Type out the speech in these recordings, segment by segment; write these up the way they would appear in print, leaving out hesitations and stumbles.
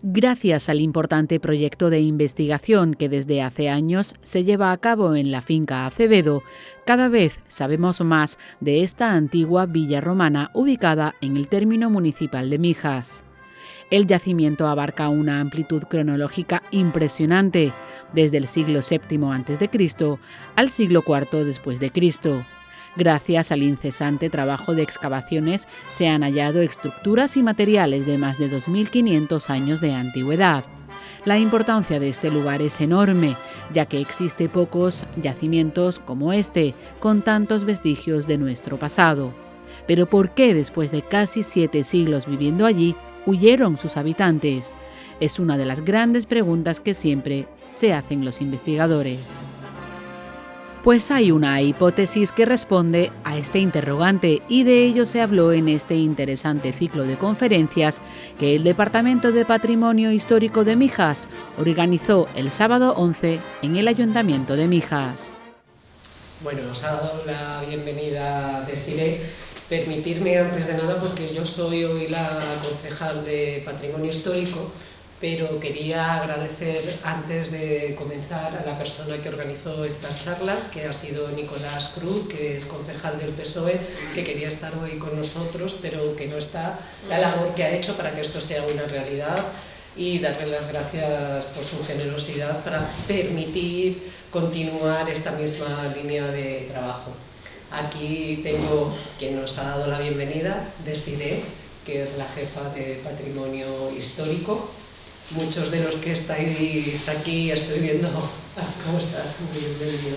Gracias al importante proyecto de investigación que desde hace años se lleva a cabo en la finca Acevedo, cada vez sabemos más de esta antigua villa romana ubicada en el término municipal de Mijas. El yacimiento abarca una amplitud cronológica impresionante, desde el siglo VII a.C. al siglo IV después de Cristo. Gracias al incesante trabajo de excavaciones se han hallado estructuras y materiales de más de 2.500 años de antigüedad. La importancia de este lugar es enorme, ya que existe pocos yacimientos como este, con tantos vestigios de nuestro pasado. Pero ¿por qué después de casi 7 siglos viviendo allí, huyeron sus habitantes? Es una de las grandes preguntas que siempre se hacen los investigadores. Pues hay una hipótesis que responde a este interrogante y de ello se habló en este interesante ciclo de conferencias que el Departamento de Patrimonio Histórico de Mijas organizó el sábado 11 en el Ayuntamiento de Mijas. Bueno, os ha dado la bienvenida Desiré. Permitirme antes de nada, porque yo soy hoy la concejal de Patrimonio Histórico, pero quería agradecer antes de comenzar a la persona que organizó estas charlas, que ha sido Nicolás Cruz, que es concejal del PSOE, que quería estar hoy con nosotros, pero que no está, la labor que ha hecho para que esto sea una realidad, y darle las gracias por su generosidad para permitir continuar esta misma línea de trabajo. Aquí tengo quien nos ha dado la bienvenida, Desiré, que es la jefa de Patrimonio Histórico. Muchos de los que estáis aquí, estoy viendo cómo está, muy bienvenido.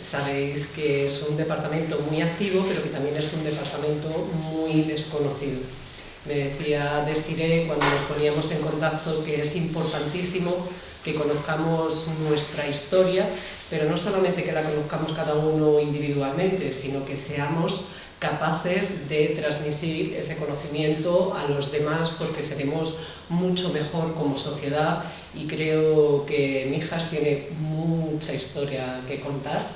Sabéis que es un departamento muy activo, pero que también es un departamento muy desconocido. Me decía Desiré cuando nos poníamos en contacto que es importantísimo que conozcamos nuestra historia, pero no solamente que la conozcamos cada uno individualmente, sino que seamos capaces de transmitir ese conocimiento a los demás, porque seremos mucho mejor como sociedad, y creo que Mijas tiene mucha historia que contar,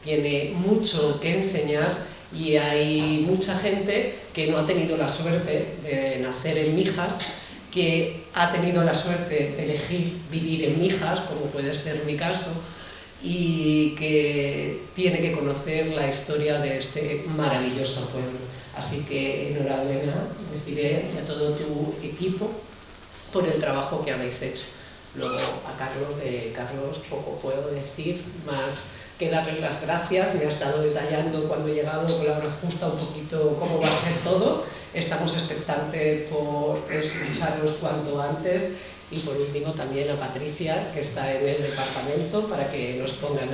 tiene mucho que enseñar, y hay mucha gente que no ha tenido la suerte de nacer en Mijas, que ha tenido la suerte de elegir vivir en Mijas, como puede ser mi caso, y que tiene que conocer la historia de este maravilloso pueblo. Así que enhorabuena, Desiré, y a todo tu equipo por el trabajo que habéis hecho. Luego a Carlos poco puedo decir, más que darle las gracias. Me ha estado detallando cuando he llegado con la hora justa un poquito cómo va a ser todo. Estamos expectantes por escucharos cuanto antes. Y por último también a Patricia, que está en el departamento, para que nos pongan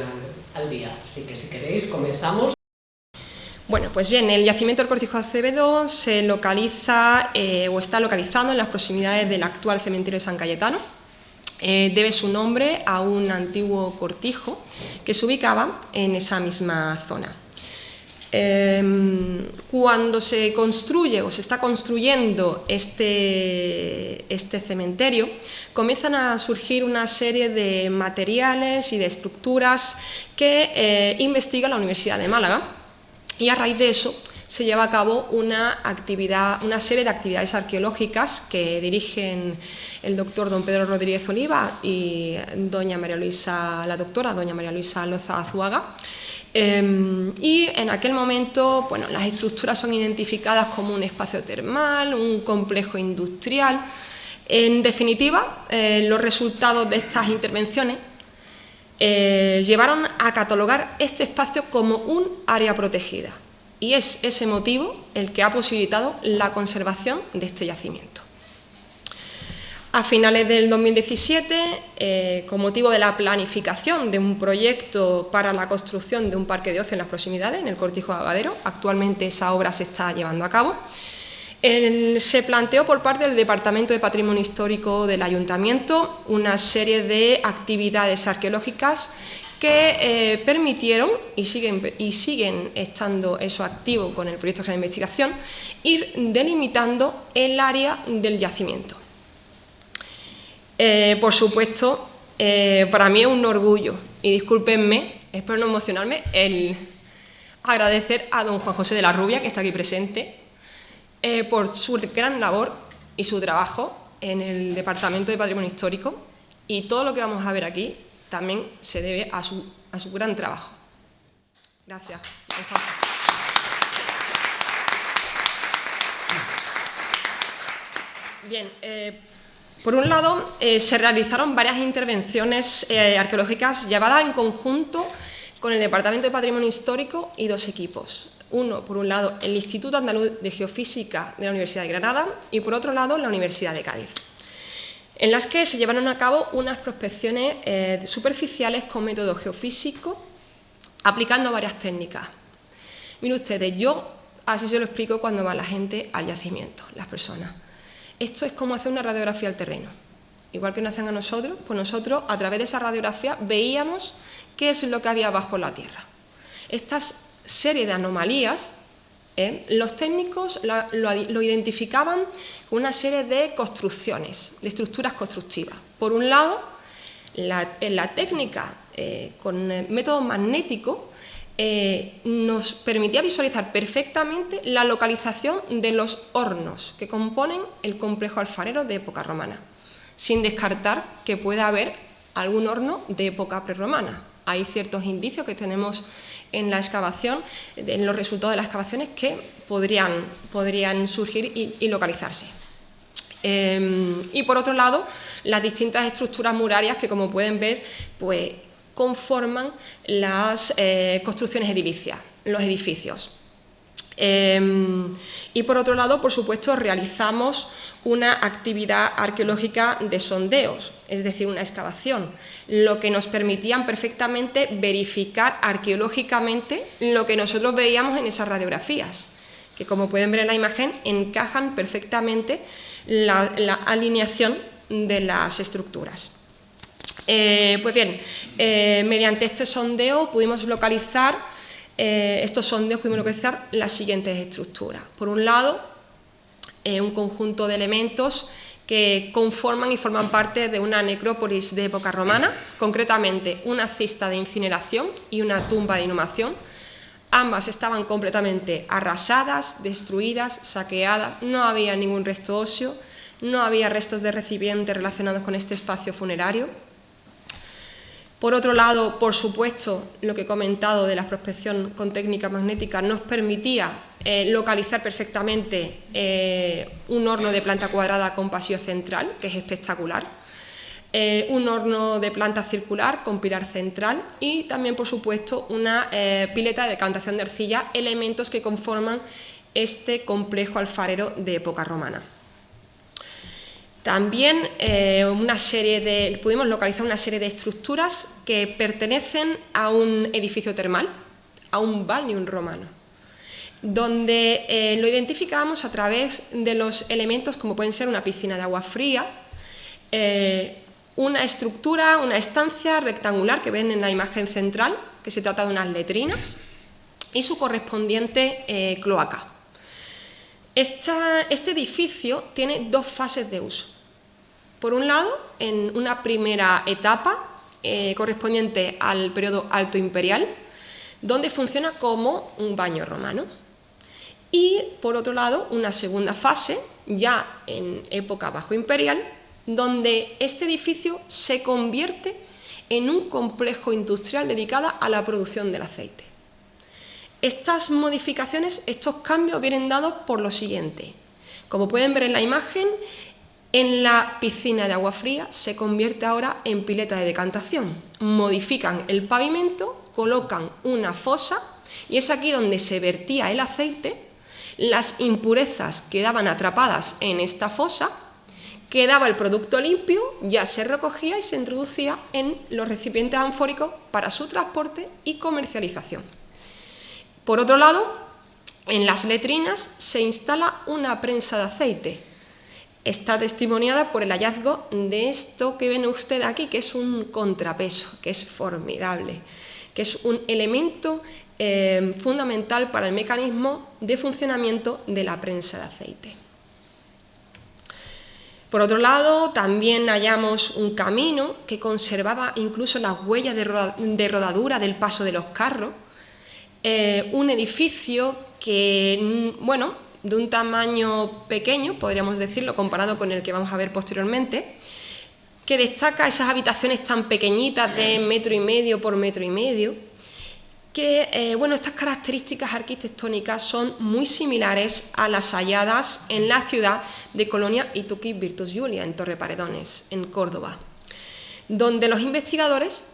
al día. Así que si queréis, comenzamos. Bueno, pues bien, el yacimiento del Cortijo de Acevedo se localiza o está localizado en las proximidades del actual cementerio de San Cayetano. Debe su nombre a un antiguo cortijo que se ubicaba en esa misma zona. Cuando se construye o se está construyendo este cementerio, comienzan a surgir una serie de materiales y de estructuras que investiga la Universidad de Málaga, y a raíz de eso se lleva a cabo una serie de actividades arqueológicas que dirigen el doctor don Pedro Rodríguez Oliva y la doctora doña María Luisa Loza Azuaga. Y en aquel momento, bueno, las estructuras son identificadas como un espacio termal, un complejo industrial. En definitiva, los resultados de estas intervenciones llevaron a catalogar este espacio como un área protegida, y es ese motivo el que ha posibilitado la conservación de este yacimiento. A finales del 2017, con motivo de la planificación de un proyecto para la construcción de un parque de ocio en las proximidades, en el Cortijo de Agadero, actualmente esa obra se está llevando a cabo, se planteó por parte del Departamento de Patrimonio Histórico del Ayuntamiento una serie de actividades arqueológicas que permitieron, y siguen estando eso activo con el proyecto de investigación, ir delimitando el área del yacimiento. Por supuesto, para mí es un orgullo, y discúlpenme, espero no emocionarme, el agradecer a don Juan José de la Rubia, que está aquí presente, por su gran labor y su trabajo en el Departamento de Patrimonio Histórico, y todo lo que vamos a ver aquí también se debe a su gran trabajo. Gracias. Bien, por un lado, se realizaron varias intervenciones arqueológicas llevadas en conjunto con el Departamento de Patrimonio Histórico y dos equipos. Uno, por un lado, el Instituto Andaluz de Geofísica de la Universidad de Granada y, por otro lado, la Universidad de Cádiz, en las que se llevaron a cabo unas prospecciones superficiales con método geofísico, aplicando varias técnicas. Miren ustedes, yo así se lo explico cuando va la gente al yacimiento, las personas. Esto es como hacer una radiografía al terreno. Igual que nos hacen a nosotros, pues nosotros a través de esa radiografía veíamos qué es lo que había bajo la tierra. Estas serie de anomalías, los técnicos lo identificaban con una serie de construcciones, de estructuras constructivas. Por un lado, la técnica con método magnético nos permitía visualizar perfectamente la localización de los hornos que componen el complejo alfarero de época romana, sin descartar que pueda haber algún horno de época prerromana. Hay ciertos indicios que tenemos en la excavación, en los resultados de las excavaciones, que podrían surgir y localizarse. Y por otro lado, las distintas estructuras murarias que, como pueden ver, pues conforman las construcciones edilicias, los edificios. Y por otro lado, por supuesto, realizamos una actividad arqueológica de sondeos, es decir, una excavación, lo que nos permitían perfectamente verificar arqueológicamente lo que nosotros veíamos en esas radiografías, que, como pueden ver en la imagen, encajan perfectamente la alineación de las estructuras. Pues bien, mediante este sondeo pudimos localizar las siguientes estructuras. Por un lado, un conjunto de elementos que conforman y forman parte de una necrópolis de época romana, concretamente una cista de incineración y una tumba de inhumación. Ambas estaban completamente arrasadas, destruidas, saqueadas, no había ningún resto óseo, no había restos de recipientes relacionados con este espacio funerario. Por otro lado, por supuesto, lo que he comentado de la prospección con técnica magnética nos permitía localizar perfectamente un horno de planta cuadrada con pasillo central, que es espectacular, un horno de planta circular con pilar central y también, por supuesto, una pileta de decantación de arcilla, elementos que conforman este complejo alfarero de época romana. También pudimos localizar una serie de estructuras que pertenecen a un edificio termal, a un balneum romano, donde lo identificamos a través de los elementos como pueden ser una piscina de agua fría, una estructura, una estancia rectangular que ven en la imagen central, que se trata de unas letrinas, y su correspondiente cloaca. Este edificio tiene dos fases de uso. Por un lado, en una primera etapa correspondiente al periodo alto imperial, donde funciona como un baño romano. Y, por otro lado, una segunda fase, ya en época bajo imperial, donde este edificio se convierte en un complejo industrial dedicado a la producción del aceite. Estas modificaciones, estos cambios vienen dados por lo siguiente. Como pueden ver en la imagen, en la piscina de agua fría se convierte ahora en pileta de decantación. Modifican el pavimento, colocan una fosa y es aquí donde se vertía el aceite. Las impurezas quedaban atrapadas en esta fosa, quedaba el producto limpio, ya se recogía y se introducía en los recipientes anfóricos para su transporte y comercialización. Por otro lado, en las letrinas se instala una prensa de aceite. Está testimoniada por el hallazgo de esto que ven usted aquí, que es un contrapeso, que es formidable, que es un elemento fundamental para el mecanismo de funcionamiento de la prensa de aceite. Por otro lado, también hallamos un camino que conservaba incluso las huellas de rodadura del paso de los carros, un edificio que, bueno, de un tamaño pequeño, podríamos decirlo, comparado con el que vamos a ver posteriormente, que destaca esas habitaciones tan pequeñitas de 1,5 metros por 1,5 metros, que bueno, estas características arquitectónicas son muy similares a las halladas en la ciudad de Colonia Ituqui Virtus Julia, en Torreparedones, en Córdoba, donde los investigadores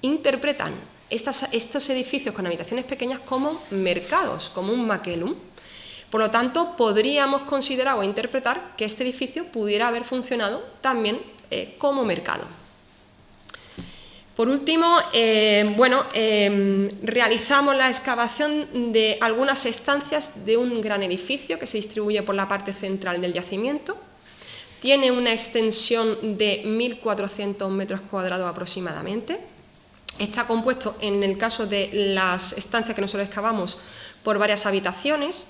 interpretan estos edificios con habitaciones pequeñas como mercados, como un maquelum. Por lo tanto, podríamos considerar o interpretar que este edificio pudiera haber funcionado también como mercado. Por último, realizamos la excavación de algunas estancias de un gran edificio que se distribuye por la parte central del yacimiento. Tiene una extensión de 1.400 metros cuadrados aproximadamente. Está compuesto, en el caso de las estancias que nosotros excavamos, por varias habitaciones,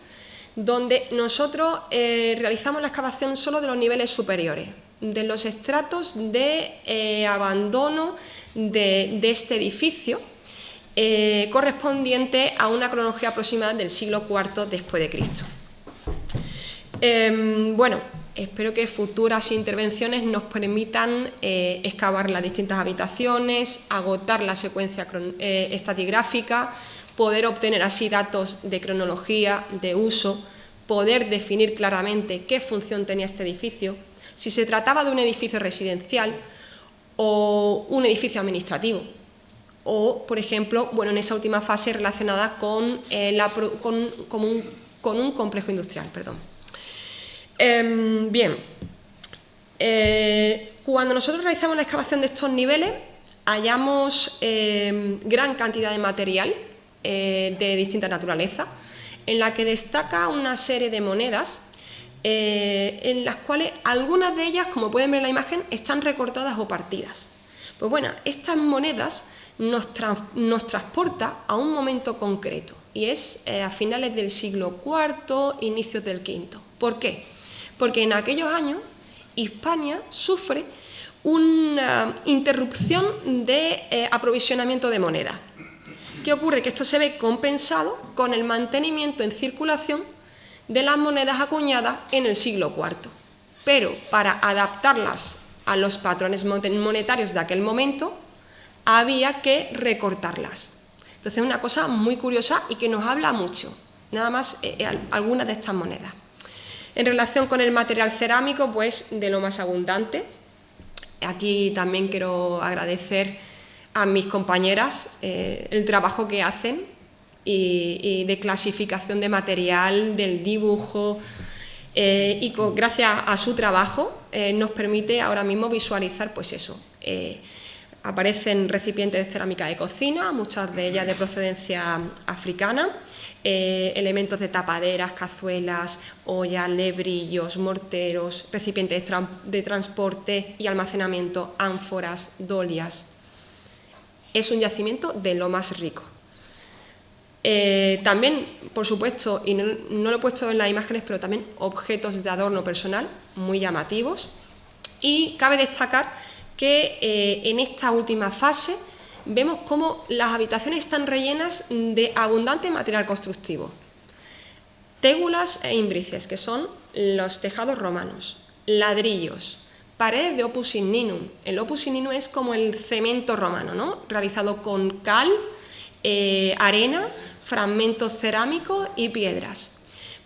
donde nosotros realizamos la excavación solo de los niveles superiores, de los estratos de abandono de este edificio, correspondiente a una cronología aproximada del siglo IV después de Cristo. Espero que futuras intervenciones nos permitan excavar las distintas habitaciones, agotar la secuencia estratigráfica, poder obtener así datos de cronología, de uso, poder definir claramente qué función tenía este edificio, si se trataba de un edificio residencial o un edificio administrativo, o, por ejemplo, en esa última fase relacionada con un complejo industrial. Cuando nosotros realizamos la excavación de estos niveles, hallamos gran cantidad de material de distinta naturaleza, en la que destaca una serie de monedas en las cuales algunas de ellas, como pueden ver en la imagen, están recortadas o partidas. Pues bueno, estas monedas nos transporta a un momento concreto, y es a finales del siglo IV, inicios del V. ¿Por qué? Porque en aquellos años Hispania sufre una interrupción de aprovisionamiento de moneda. ¿Qué ocurre? Que esto se ve compensado con el mantenimiento en circulación de las monedas acuñadas en el siglo IV. Pero para adaptarlas a los patrones monetarios de aquel momento, había que recortarlas. Entonces es una cosa muy curiosa y que nos habla mucho, nada más algunas de estas monedas. En relación con el material cerámico, pues de lo más abundante. Aquí también quiero agradecer a mis compañeras el trabajo que hacen y de clasificación de material, del dibujo, y gracias a su trabajo nos permite ahora mismo visualizar pues eso. Aparecen recipientes de cerámica de cocina, muchas de ellas de procedencia africana, elementos de tapaderas, cazuelas, ollas, lebrillos, morteros, recipientes de transporte y almacenamiento, ánforas, dolias. Es un yacimiento de lo más rico. También, por supuesto, y no lo he puesto en las imágenes, pero también objetos de adorno personal muy llamativos. Y cabe destacar que en esta última fase vemos cómo las habitaciones están rellenas de abundante material constructivo. Tégulas e imbrices, que son los tejados romanos, ladrillos, paredes de opus igninum. El opus igninum es como el cemento romano, ¿no? Realizado con cal, arena, fragmentos cerámicos y piedras.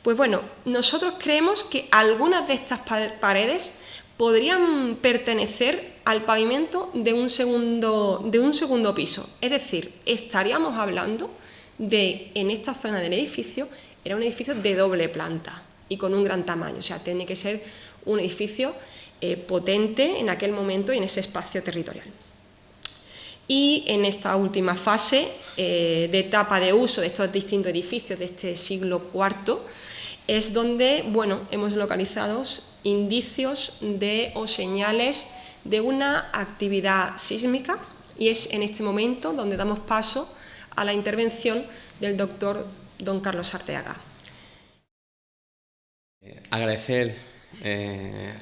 Pues bueno, nosotros creemos que algunas de estas paredes podrían pertenecer al pavimento de un segundo piso. Es decir, estaríamos hablando de, en esta zona del edificio, era un edificio de doble planta y con un gran tamaño. O sea, tiene que ser un edificio potente en aquel momento y en ese espacio territorial. Y en esta última fase de etapa de uso de estos distintos edificios de este siglo IV es donde, hemos localizado indicios o señales de una actividad sísmica, y es en este momento donde damos paso a la intervención del doctor don Carlos Arteaga. Agradecer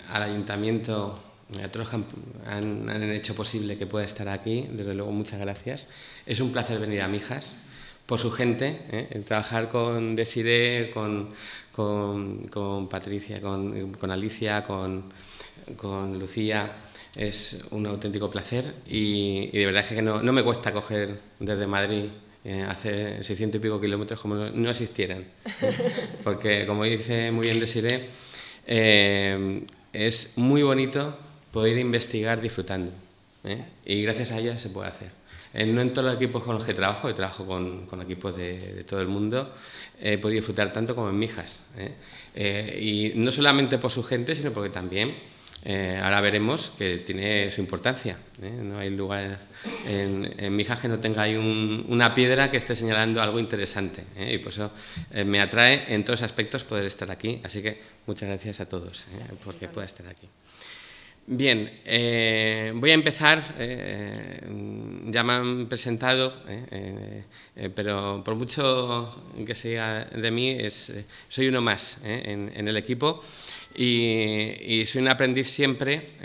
al Ayuntamiento, a todos los que han hecho posible que pueda estar aquí, desde luego muchas gracias. Es un placer venir a Mijas por su gente, trabajar con Desiré, con con Patricia, con Alicia, con Lucía. Es un auténtico placer y de verdad es que no me cuesta coger desde Madrid, hacer 600 y pico kilómetros como no existieran. Porque, como dice muy bien Desiré, es muy bonito poder investigar disfrutando, y gracias a ella se puede hacer. No en todos los equipos con los que trabajo, yo trabajo con equipos de todo el mundo, he podido disfrutar tanto como en Mijas. Y no solamente por su gente, sino porque también, ahora veremos que tiene su importancia. No hay lugar en Mijas que no tenga ahí una piedra que esté señalando algo interesante. Y por eso me atrae en todos aspectos poder estar aquí. Así que muchas gracias a todos porque pueda estar aquí. Bien, voy a empezar, ya me han presentado, pero por mucho que se diga de mí, soy uno más en el equipo y soy un aprendiz siempre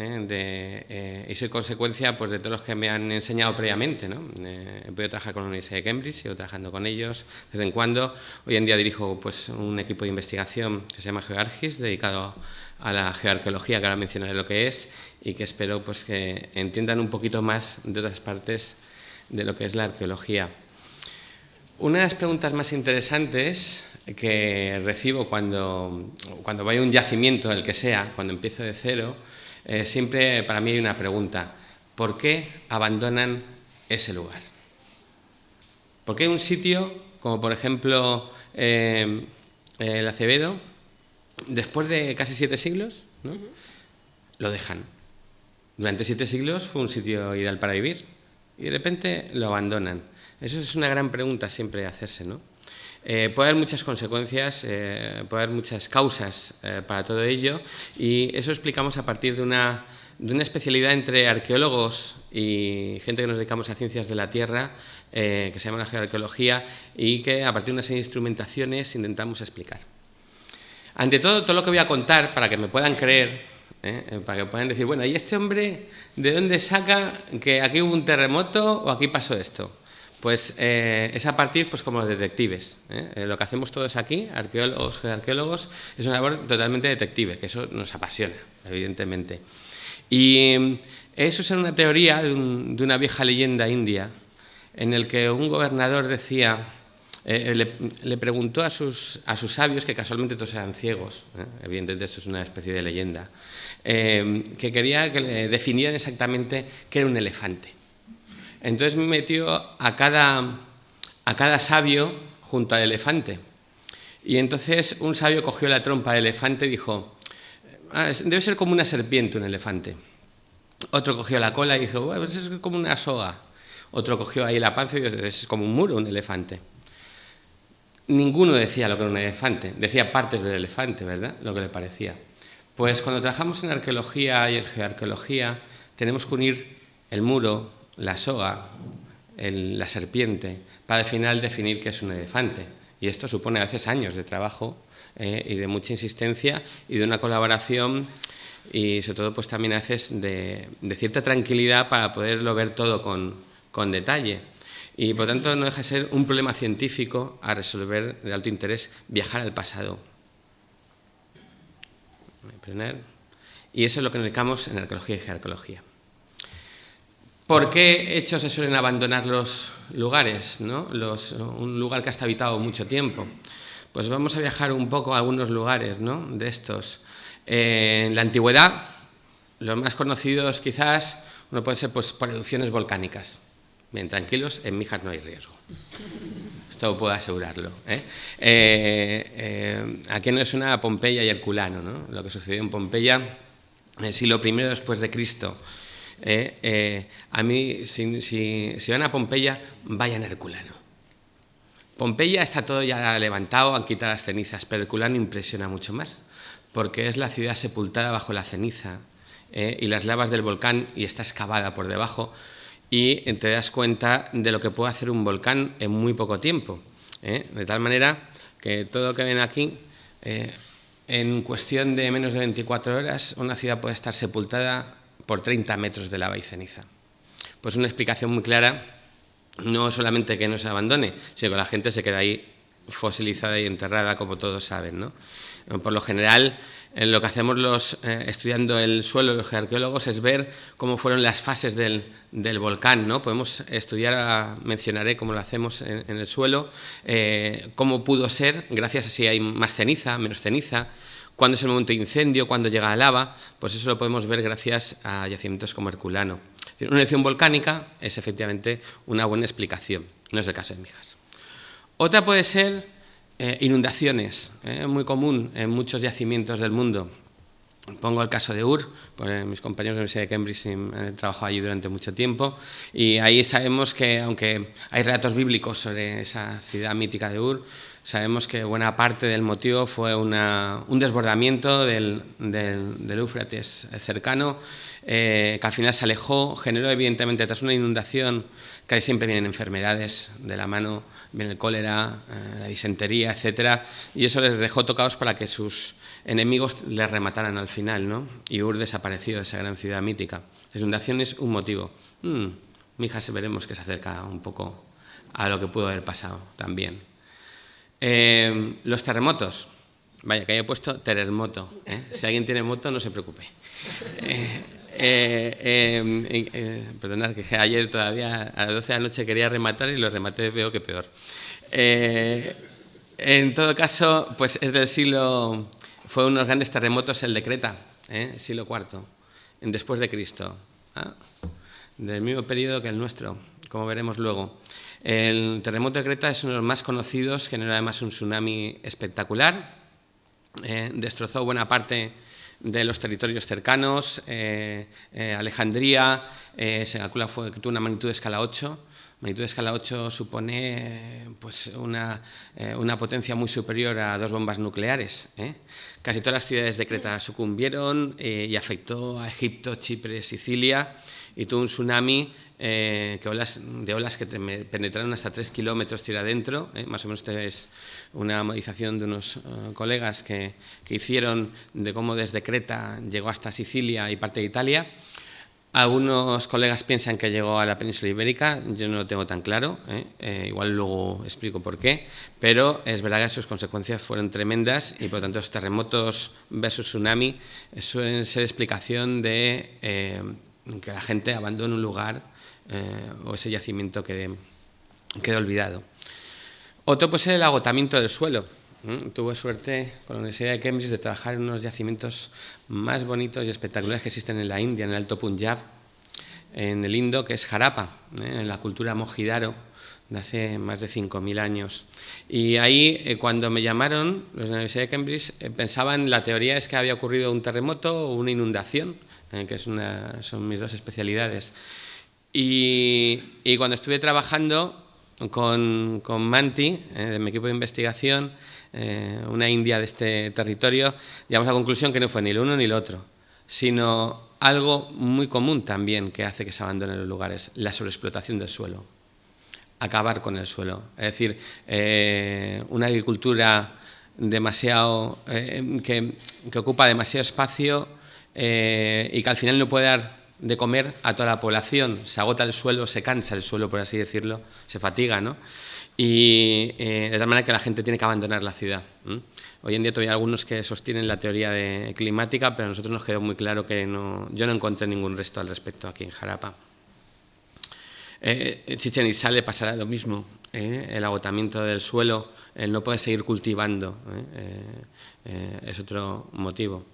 y soy consecuencia pues, de todos los que me han enseñado previamente, ¿no? He podido trabajar con la Universidad de Cambridge, sigo trabajando con ellos de vez en cuando. Hoy en día dirijo pues, un equipo de investigación que se llama GeoArchis, dedicado a la geoarqueología, que ahora mencionaré lo que es, y que espero pues, que entiendan un poquito más de otras partes de lo que es la arqueología. Una de las preguntas más interesantes que recibo cuando voy a un yacimiento, el que sea, cuando empiezo de cero, siempre para mí hay una pregunta: ¿por qué abandonan ese lugar? ¿Por qué un sitio, como por ejemplo el Acevedo, después de casi 7 siglos, ¿no? Lo dejan? Durante 7 siglos fue un sitio ideal para vivir y de repente lo abandonan. Eso es una gran pregunta siempre a hacerse, ¿no? Puede haber muchas consecuencias, puede haber muchas causas para todo ello, y eso explicamos a partir de una especialidad entre arqueólogos y gente que nos dedicamos a ciencias de la tierra, que se llama la geoarqueología, y que a partir de unas instrumentaciones intentamos explicar. Ante todo lo que voy a contar, para que me puedan creer, para que puedan decir, bueno, ¿y este hombre de dónde saca que aquí hubo un terremoto o aquí pasó esto? Pues es a partir, pues como los detectives. Lo que hacemos todos aquí, arqueólogos, geoarqueólogos, es una labor totalmente detective, que eso nos apasiona, evidentemente. Y eso es una teoría de una vieja leyenda india, en el que un gobernador decía... le preguntó a sus sabios, que casualmente todos eran ciegos, evidentemente esto es una especie de leyenda, que quería que le definieran exactamente qué era un elefante. Entonces me metió a cada sabio junto al elefante. Y entonces un sabio cogió la trompa del elefante y dijo, debe ser como una serpiente un elefante. Otro cogió la cola y dijo, bueno, pues es como una soga. Otro cogió ahí la panza y dijo, es como un muro un elefante. Ninguno decía lo que era un elefante, decía partes del elefante, ¿verdad? Lo que le parecía. Pues cuando trabajamos en arqueología y en geoarqueología, tenemos que unir el muro, la soga, la serpiente, para al final definir qué es un elefante. Y esto supone a veces años de trabajo y de mucha insistencia y de una colaboración y sobre todo pues también a veces de cierta tranquilidad para poderlo ver todo con detalle. Y por tanto no deja de ser un problema científico a resolver de alto interés, viajar al pasado. Y eso es lo que nos dedicamos en arqueología y geoarqueología. ¿Por qué hechos se suelen abandonar los lugares, ¿no? Un lugar que ha estado habitado mucho tiempo? Pues vamos a viajar un poco a algunos lugares, ¿no? De estos. En la antigüedad, los más conocidos quizás, uno puede ser pues, por erupciones volcánicas. Bien, tranquilos, en Mijas no hay riesgo. Esto puedo asegurarlo. Aquí no es una Pompeya y Herculano, ¿no? Lo que sucedió en Pompeya en el siglo I después de Cristo. A mí, si van a Pompeya, vayan a Herculano. Pompeya está todo ya levantado, han quitado las cenizas, pero Herculano impresiona mucho más, porque es la ciudad sepultada bajo la ceniza y las lavas del volcán y está excavada por debajo. Y te das cuenta de lo que puede hacer un volcán en muy poco tiempo. De tal manera que todo lo que ven aquí, en cuestión de menos de 24 horas, una ciudad puede estar sepultada por 30 metros de lava y ceniza. Pues una explicación muy clara, no solamente que no se abandone, sino que la gente se queda ahí fosilizada y enterrada, como todos saben, ¿no? Por lo general, lo que hacemos estudiando el suelo, los arqueólogos, es ver cómo fueron las fases del volcán, ¿no? Podemos estudiar, mencionaré cómo lo hacemos en el suelo, cómo pudo ser, gracias a si hay más ceniza, menos ceniza, cuándo es el momento de incendio, cuándo llega la lava, pues eso lo podemos ver gracias a yacimientos como Herculano. Una erupción volcánica es efectivamente una buena explicación, no es el caso de Mijas. Otra puede ser inundaciones, muy común en muchos yacimientos del mundo. Pongo el caso de Ur, pues mis compañeros de la Universidad de Cambridge han trabajado allí durante mucho tiempo, y ahí sabemos que, aunque hay relatos bíblicos sobre esa ciudad mítica de Ur, sabemos que buena parte del motivo fue un desbordamiento del Éufrates cercano, que al final se alejó, generó evidentemente tras una inundación, casi siempre vienen enfermedades de la mano, viene el cólera, la disentería, etcétera, y eso les dejó tocados para que sus enemigos les remataran al final, ¿no? Y Ur desapareció, esa gran ciudad mítica. La inundación es un motivo. Mijas veremos que se acerca un poco a lo que pudo haber pasado también. Los terremotos. Vaya, que haya puesto terremoto. Si alguien tiene moto, no se preocupe. Perdonad, que ayer todavía a las 12 de la noche quería rematar y lo rematé, veo que peor. En todo caso, pues es del siglo... Fue unos grandes terremotos el de Creta, siglo IV, después de Cristo, del mismo periodo que el nuestro, como veremos luego. El terremoto de Creta es uno de los más conocidos, generó además un tsunami espectacular, destrozó buena parte de los territorios cercanos, Alejandría, se calcula que tuvo una magnitud de escala 8. Magnitud de escala 8 supone pues una potencia muy superior a 2 bombas nucleares. Casi todas las ciudades de Creta sucumbieron y afectó a Egipto, Chipre, Sicilia, y tuvo un tsunami de olas que penetraron hasta 3 kilómetros tierra adentro. Más o menos esta es una modificación de unos colegas que hicieron de cómo desde Creta llegó hasta Sicilia y parte de Italia. Algunos colegas piensan que llegó a la península ibérica, yo no lo tengo tan claro, igual luego explico por qué, pero es verdad que sus consecuencias fueron tremendas y por lo tanto los terremotos versus tsunami suelen ser explicación de que la gente abandone un lugar o ese yacimiento quede olvidado. Otro puede ser el agotamiento del suelo. Tuve suerte con la Universidad de Cambridge de trabajar en unos yacimientos más bonitos y espectaculares que existen en la India, en el Alto Punjab, en el Indo, que es Harappa, en la cultura Mojidaro, de hace más de 5.000 años. Y ahí, cuando me llamaron, los de la Universidad de Cambridge, pensaban, la teoría es que había ocurrido un terremoto o una inundación, que son mis dos especialidades. Y cuando estuve trabajando con Manti, de mi equipo de investigación, una india de este territorio, llegamos a la conclusión que no fue ni lo uno ni lo otro, sino algo muy común también que hace que se abandonen los lugares, la sobreexplotación del suelo, acabar con el suelo. Es decir, una agricultura demasiado que ocupa demasiado espacio y que al final no puede dar de comer a toda la población, se agota el suelo, se cansa el suelo, por así decirlo, se fatiga, ¿no? Y de tal manera que la gente tiene que abandonar la ciudad. Hoy en día todavía hay algunos que sostienen la teoría climática, pero a nosotros nos quedó muy claro que yo no encontré ningún resto al respecto aquí en Harappa. Chichén Itzá le pasará lo mismo, el agotamiento del suelo, el no poder seguir cultivando, es otro motivo.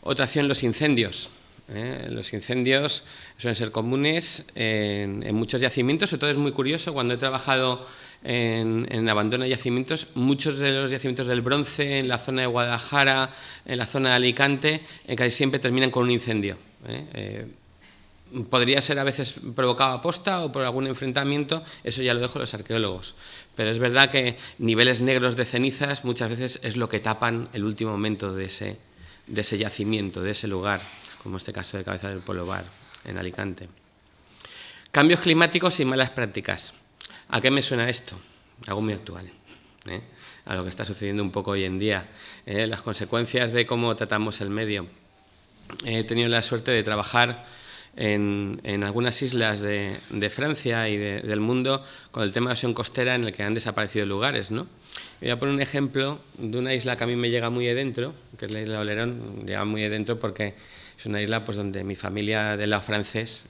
Otra acción, los incendios. Los incendios suelen ser comunes en muchos yacimientos, sobre todo es muy curioso, cuando he trabajado en abandono de yacimientos, muchos de los yacimientos del bronce, en la zona de Guadalajara, en la zona de Alicante, casi siempre terminan con un incendio. Podría ser a veces provocado a posta o por algún enfrentamiento, eso ya lo dejo a los arqueólogos, pero es verdad que niveles negros de cenizas muchas veces es lo que tapan el último momento de ese yacimiento, de ese lugar, como este caso de Cabeza del Pueblo Bar, en Alicante. Cambios climáticos y malas prácticas. ¿A qué me suena esto? Algo muy actual, a lo que está sucediendo un poco hoy en día, las consecuencias de cómo tratamos el medio. He tenido la suerte de trabajar en algunas islas de Francia y del mundo con el tema de erosión costera en el que han desaparecido lugares, ¿no? Voy a poner un ejemplo de una isla que a mí me llega muy adentro, que es la isla de Olerón. Llega muy adentro porque es una isla pues, donde mi familia del lado francés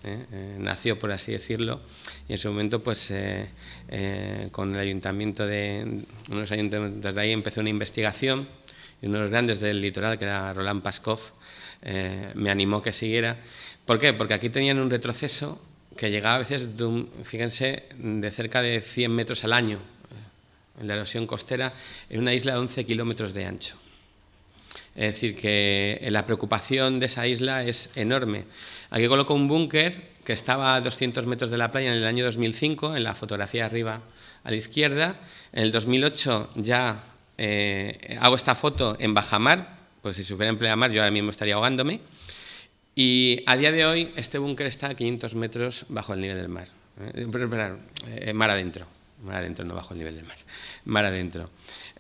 nació, por así decirlo, y en su momento pues, con el ayuntamiento unos ayuntamientos de ahí empezó una investigación, y uno de los grandes del litoral, que era Roland Paskov, me animó que siguiera. ¿Por qué? Porque aquí tenían un retroceso que llegaba a veces, fíjense, de cerca de 100 metros al año, en la erosión costera, en una isla de 11 kilómetros de ancho. Es decir, que la preocupación de esa isla es enorme. Aquí colocó un búnker que estaba a 200 metros de la playa en el año 2005, en la fotografía arriba a la izquierda. En el 2008 ya hago esta foto en bajamar, pues si estuviera en plena mar yo ahora mismo estaría ahogándome. Y a día de hoy este búnker está a 500 metros bajo el nivel del mar. Mar adentro, no bajo el nivel del mar, mar adentro.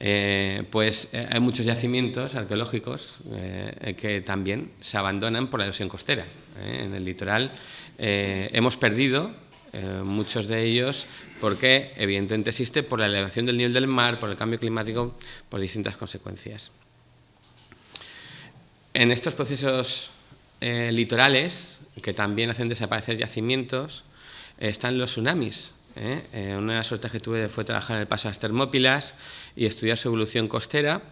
Hay muchos yacimientos arqueológicos que también se abandonan por la erosión costera. En el litoral hemos perdido muchos de ellos porque evidentemente existe por la elevación del nivel del mar, por el cambio climático, por distintas consecuencias. En estos procesos litorales, que también hacen desaparecer yacimientos, están los tsunamis. Una de las suertes que tuve fue trabajar en el paso de las Termópilas y estudiar su evolución costera,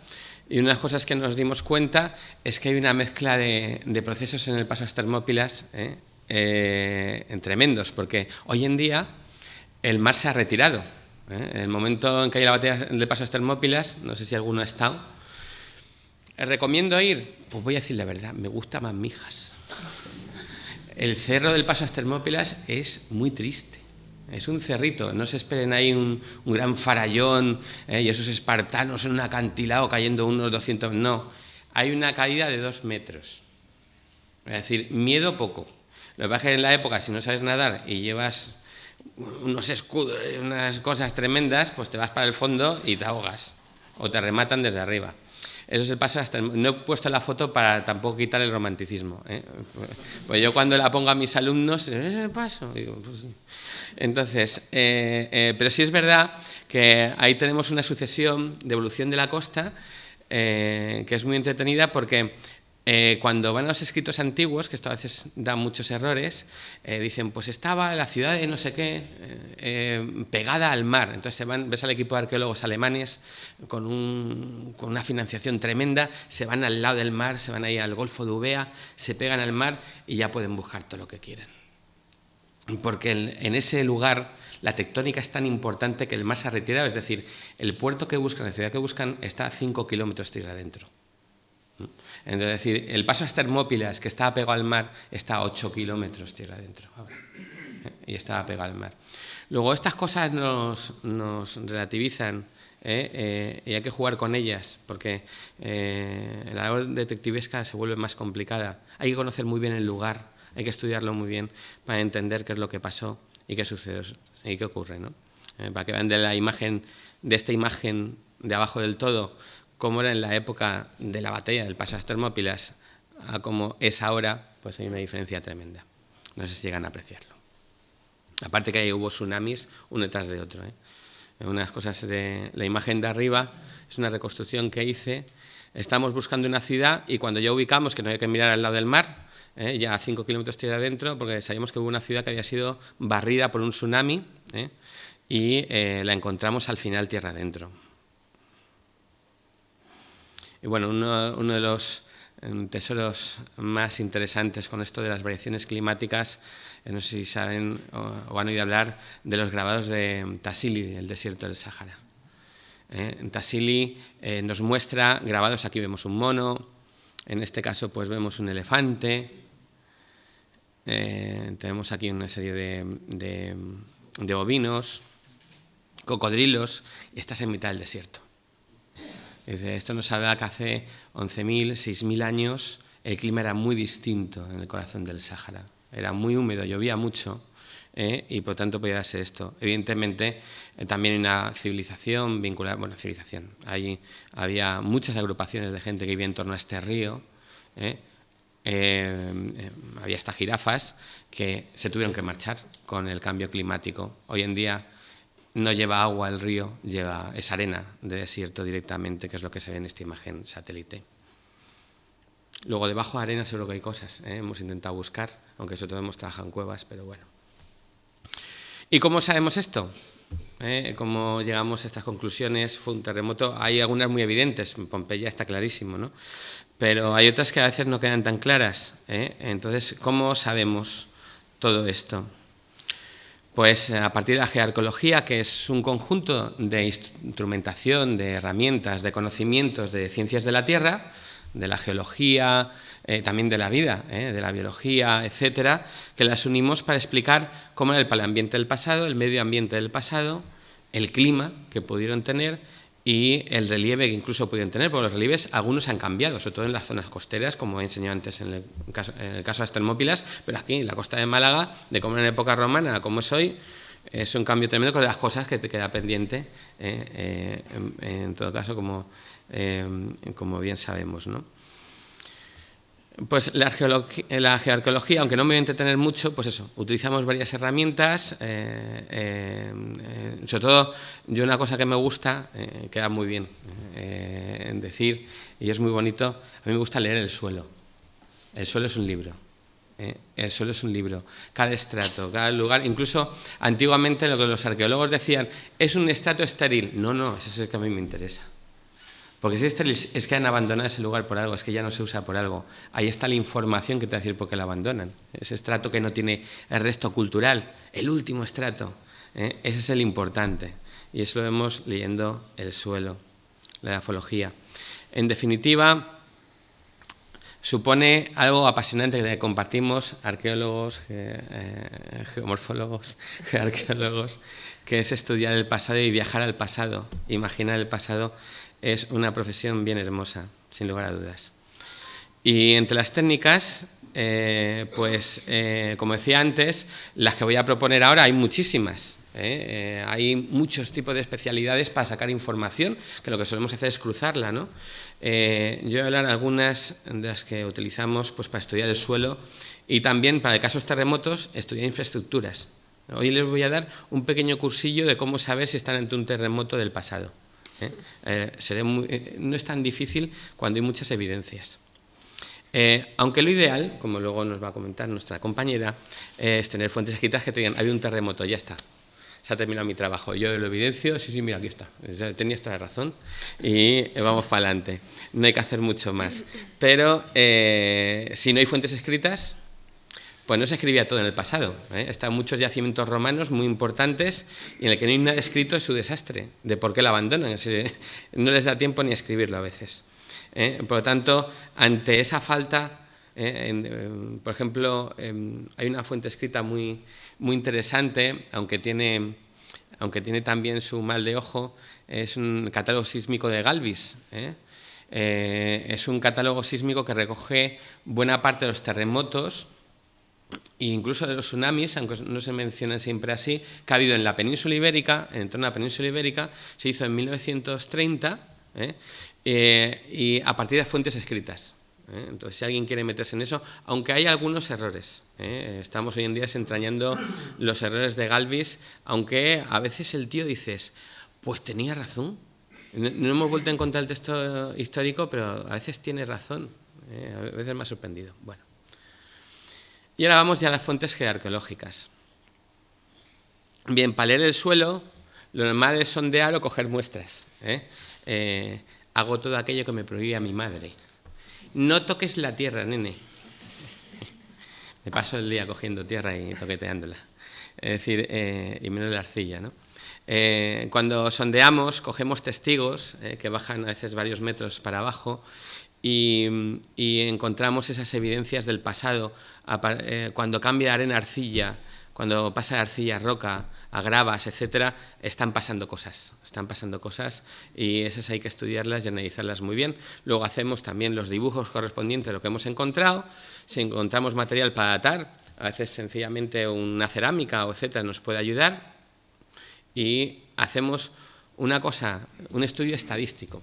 y una de las cosas que nos dimos cuenta es que hay una mezcla de procesos en el paso de las Termópilas tremendos, porque hoy en día el mar se ha retirado. En el momento en que hay la batalla del paso de las Termópilas, no sé si alguno ha estado, ¿recomiendo ir? Pues voy a decir la verdad, me gusta más Mijas. El cerro del paso de las Termópilas es muy triste. Es un cerrito, no se esperen ahí un gran farallón y esos espartanos en un acantilado cayendo unos 200... No, hay una caída de 2 metros. Es decir, miedo poco. Lo que pasa es que en la época, si no sabes nadar y llevas unos escudos, unas cosas tremendas, pues te vas para el fondo y te ahogas o te rematan desde arriba. Eso es el paso hasta... No he puesto la foto para tampoco quitar el romanticismo. Pues yo cuando la pongo a mis alumnos, paso. Digo, pues... Entonces, pero sí es verdad que ahí tenemos una sucesión de evolución de la costa que es muy entretenida porque cuando van a los escritos antiguos, que esto a veces da muchos errores, dicen, pues estaba la ciudad de no sé qué pegada al mar. Entonces ves al equipo de arqueólogos alemanes con una financiación tremenda, se van al lado del mar, se van ahí al Golfo de Eubea, se pegan al mar y ya pueden buscar todo lo que quieren. Porque en ese lugar la tectónica es tan importante que el mar se ha retirado, es decir, el puerto que buscan, la ciudad que buscan, está a 5 kilómetros tierra adentro. Entonces, es decir, el paso a las Termópilas, que estaba pegado al mar, está a 8 kilómetros tierra adentro ahora, y estaba pegado al mar. Luego, estas cosas nos relativizan, y hay que jugar con ellas, porque la labor detectivesca se vuelve más complicada. Hay que conocer muy bien el lugar, hay que estudiarlo muy bien para entender qué es lo que pasó y qué sucedió y qué ocurre, ¿no? Para que vean de esta imagen de abajo del todo, cómo era en la época de la batalla del paso a las Termópilas a cómo es ahora, pues hay una diferencia tremenda. No sé si llegan a apreciarlo. Aparte que ahí hubo tsunamis uno detrás de otro. Una de las cosas de la imagen de arriba es una reconstrucción que hice. Estamos buscando una ciudad y cuando ya ubicamos que no hay que mirar al lado del mar, ya a 5 kilómetros tierra adentro, porque sabíamos que hubo una ciudad que había sido barrida por un tsunami, y la encontramos al final tierra adentro. Y bueno, uno de los tesoros más interesantes con esto de las variaciones climáticas, no sé si saben o han oído hablar de los grabados de Tassili, el desierto del Sáhara. Tassili nos muestra grabados, aquí vemos un mono, en este caso pues vemos un elefante, tenemos aquí una serie de ovinos, cocodrilos, y estás en mitad del desierto. Esto nos habla que hace 11.000, 6.000 años el clima era muy distinto en el corazón del Sáhara. Era muy húmedo, llovía mucho, y por tanto podía darse esto. Evidentemente, también hay una civilización vinculada, bueno, civilización. Ahí había muchas agrupaciones de gente que vivía en torno a este río, había hasta jirafas que se tuvieron que marchar con el cambio climático. Hoy en día no lleva agua el río, es arena de desierto directamente, que es lo que se ve en esta imagen satélite. Luego, debajo de arena seguro que hay cosas, hemos intentado buscar, aunque sobre todo hemos trabajado en cuevas, pero bueno. ¿Y cómo sabemos esto? ¿Cómo llegamos a estas conclusiones? Fue un terremoto. Hay algunas muy evidentes, Pompeya está clarísimo, ¿no? Pero hay otras que a veces no quedan tan claras. Entonces, ¿cómo sabemos todo esto? Pues a partir de la geoarqueología, que es un conjunto de instrumentación, de herramientas, de conocimientos de ciencias de la Tierra, de la geología, también de la vida, de la biología, etcétera, que las unimos para explicar cómo era el paleoambiente del pasado, el medio ambiente del pasado, el clima que pudieron tener y el relieve que incluso pudieron tener, porque los relieves algunos han cambiado, sobre todo en las zonas costeras, como he enseñado antes en el caso de las Termópilas, pero aquí en la costa de Málaga, de cómo era en época romana a cómo es hoy, es un cambio tremendo con las cosas que te queda pendiente, en todo caso, como bien sabemos, ¿no? Pues la geoarqueología, aunque no me voy a entretener mucho, pues eso, utilizamos varias herramientas, sobre todo, yo una cosa que me gusta, queda muy bien en decir, y es muy bonito, a mí me gusta leer el suelo. El suelo es un libro. El suelo es un libro, cada estrato, cada lugar, incluso antiguamente lo que los arqueólogos decían, es un estrato estéril. No, ese es el que a mí me interesa. Porque si es que han abandonado ese lugar por algo, es que ya no se usa por algo. Ahí está la información que te va a decir por qué lo abandonan. Ese estrato que no tiene el resto cultural, el último estrato, ese es el importante. Y eso lo vemos leyendo el suelo, la grafología. En definitiva, supone algo apasionante que compartimos arqueólogos, geomorfólogos, geoarqueólogos, que es estudiar el pasado y viajar al pasado, imaginar el pasado. Es una profesión bien hermosa, sin lugar a dudas. Y entre las técnicas, como decía antes, las que voy a proponer ahora hay muchísimas. Hay muchos tipos de especialidades para sacar información, que lo que solemos hacer es cruzarla, ¿no? Yo voy a hablar de algunas de las que utilizamos pues, para estudiar el suelo y también, para el caso de los terremotos, estudiar infraestructuras. Hoy les voy a dar un pequeño cursillo de cómo saber si están ante un terremoto del pasado. No es tan difícil cuando hay muchas evidencias. Aunque lo ideal, como luego nos va a comentar nuestra compañera, es tener fuentes escritas que te digan, hay un terremoto, ya está, se ha terminado mi trabajo. Yo lo evidencio, sí, mira, aquí está, tenías toda la razón y vamos para adelante. No hay que hacer mucho más. Pero si no hay fuentes escritas, pues no se escribía todo en el pasado. Están muchos yacimientos romanos muy importantes y en el que no hay nada escrito es su desastre, de por qué la abandonan. No les da tiempo ni a escribirlo a veces. Por lo tanto, ante esa falta, por ejemplo, hay una fuente escrita muy interesante, aunque tiene también su mal de ojo, es un catálogo sísmico de Galvis. Es un catálogo sísmico que recoge buena parte de los terremotos, incluso de los tsunamis, aunque no se mencionan siempre así, que ha habido en la península ibérica, en torno a la península ibérica, se hizo en 1930, y a partir de fuentes escritas. Entonces, si alguien quiere meterse en eso, aunque hay algunos errores, estamos hoy en día desentrañando los errores de Galvis, aunque a veces el tío dices, pues tenía razón. No hemos vuelto a encontrar el texto histórico, pero a veces tiene razón, a veces me ha sorprendido. Bueno. Y ahora vamos ya a las fuentes geoarqueológicas. Bien, para leer el suelo, lo normal es sondear o coger muestras. Hago todo aquello que me prohibía mi madre. No toques la tierra, nene. Me paso el día cogiendo tierra y toqueteándola. Es decir, y menos la arcilla, ¿no? Cuando sondeamos, cogemos testigos que bajan a veces varios metros para abajo y encontramos esas evidencias del pasado. Cuando cambia arena a arcilla, cuando pasa de arcilla a roca, a gravas, etcétera, están pasando cosas y esas hay que estudiarlas y analizarlas muy bien. Luego hacemos también los dibujos correspondientes a lo que hemos encontrado. Si encontramos material para datar, a veces sencillamente una cerámica o etcétera nos puede ayudar, y hacemos una cosa, un estudio estadístico.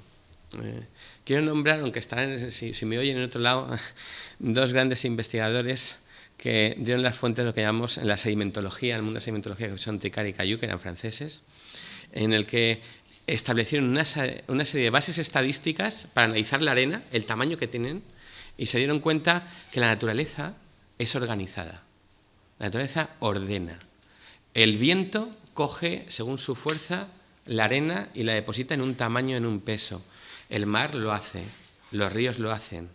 quiero nombrar, aunque están, si me oyen en otro lado, dos grandes investigadores que dieron las fuentes de lo que llamamos en la sedimentología, en el mundo de la sedimentología, que son Tricard y Cailloux, que eran franceses, en el que establecieron una serie de bases estadísticas para analizar la arena, el tamaño que tienen, y se dieron cuenta que la naturaleza es organizada. La naturaleza ordena. El viento coge, según su fuerza, la arena y la deposita en un tamaño, en un peso. El mar lo hace, los ríos lo hacen.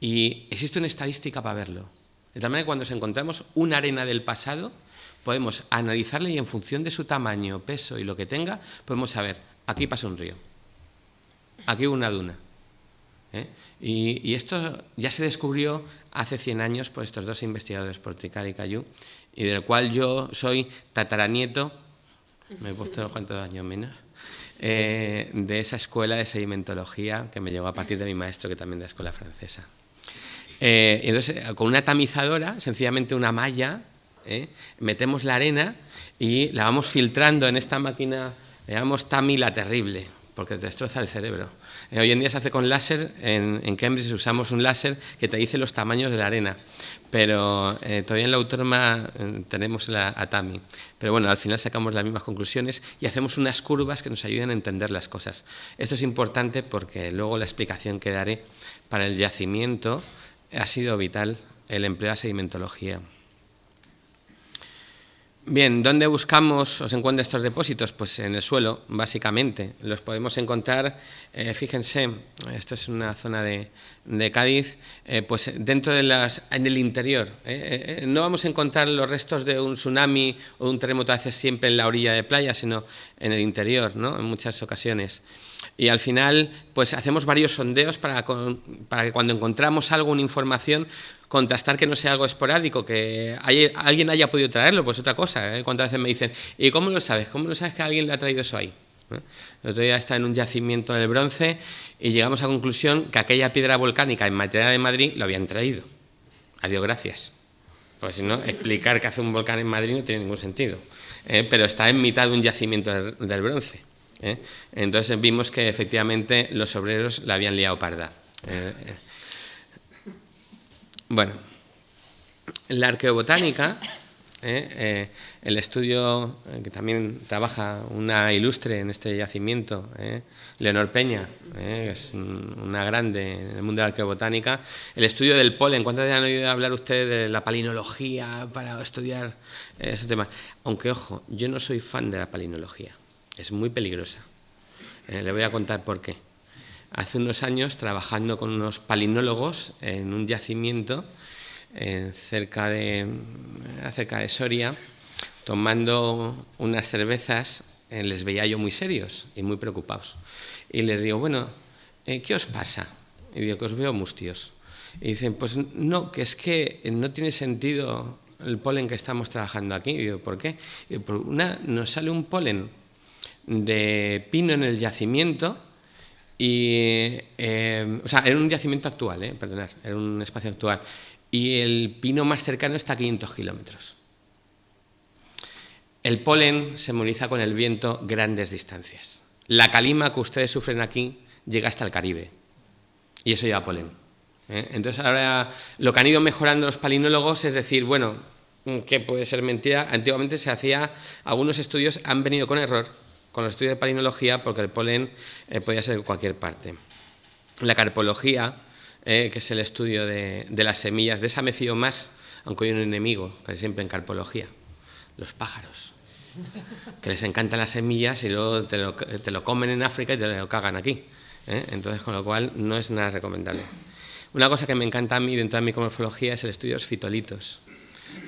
Y existe una estadística para verlo. De tal manera que cuando nos encontramos una arena del pasado, podemos analizarla y en función de su tamaño, peso y lo que tenga, podemos saber, aquí pasa un río, aquí hubo una duna. Y esto ya se descubrió hace 100 años por estos dos investigadores, por Tricard y Cailloux, y del cual yo soy tataranieto, me he puesto unos cuantos años menos, de esa escuela de sedimentología que me llegó a partir de mi maestro, que también de la escuela francesa. Entonces, con una tamizadora, sencillamente una malla, metemos la arena y la vamos filtrando en esta máquina, le llamamos Tami la terrible, porque te destroza el cerebro. Hoy en día se hace con láser, en Cambridge usamos un láser que te dice los tamaños de la arena, pero todavía en la Autónoma tenemos a Tami. Pero bueno, al final sacamos las mismas conclusiones y hacemos unas curvas que nos ayudan a entender las cosas. Esto es importante porque luego la explicación que daré para el yacimiento ha sido vital, el empleo de sedimentología. Bien, ¿dónde buscamos o se encuentran estos depósitos? Pues en el suelo, básicamente. Los podemos encontrar, fíjense, esto es una zona de Cádiz, pues dentro de en el interior. No vamos a encontrar los restos de un tsunami o de un terremoto a veces siempre en la orilla de playa, sino en el interior, ¿no? En muchas ocasiones. Y al final, pues hacemos varios sondeos para que cuando encontramos algo, una información, contrastar que no sea algo esporádico, que alguien haya podido traerlo, pues otra cosa. ¿Cuántas veces me dicen, ¿y cómo lo sabes? ¿Cómo lo sabes que alguien le ha traído eso ahí? El otro día estaba en un yacimiento del Bronce y llegamos a la conclusión que aquella piedra volcánica en Matera de Madrid lo habían traído. Adiós, gracias. Porque si no, explicar que hace un volcán en Madrid no tiene ningún sentido. Pero está en mitad de un yacimiento del Bronce. Entonces vimos que efectivamente los obreros la habían liado parda. Bueno, la arqueobotánica, el estudio que también trabaja una ilustre en este yacimiento, Leonor Peña, que es una grande en el mundo de la arqueobotánica, el estudio del polen. ¿Cuántas veces han oído hablar ustedes de la palinología para estudiar ese tema? Aunque, ojo, yo no soy fan de la palinología, es muy peligrosa. Le voy a contar por qué. Hace unos años, trabajando con unos palinólogos en un yacimiento cerca de Soria, tomando unas cervezas, les veía yo muy serios y muy preocupados. Y les digo, bueno, ¿qué os pasa? Y digo, que os veo mustios. Y dicen, pues no, que es que no tiene sentido el polen que estamos trabajando aquí. Y digo, ¿por qué? Y digo, nos sale un polen de pino en el yacimiento. Y, o sea, era un yacimiento actual, perdonad, era un espacio actual, y el pino más cercano está a 500 kilómetros. El polen se moviliza con el viento grandes distancias. La calima que ustedes sufren aquí llega hasta el Caribe, y eso lleva polen. Entonces ahora lo que han ido mejorando los palinólogos es decir, bueno, que puede ser mentira, antiguamente se hacía, algunos estudios han venido con error, con los estudios de palinología, porque el polen podía ser de cualquier parte. La carpología, que es el estudio de las semillas, de esa me fío más, aunque hay un enemigo, casi siempre en carpología, los pájaros, que les encantan las semillas y luego te lo comen en África y te lo cagan aquí. Entonces, con lo cual, no es nada recomendable. Una cosa que me encanta a mí dentro de mi micromorfología es el estudio de los fitolitos.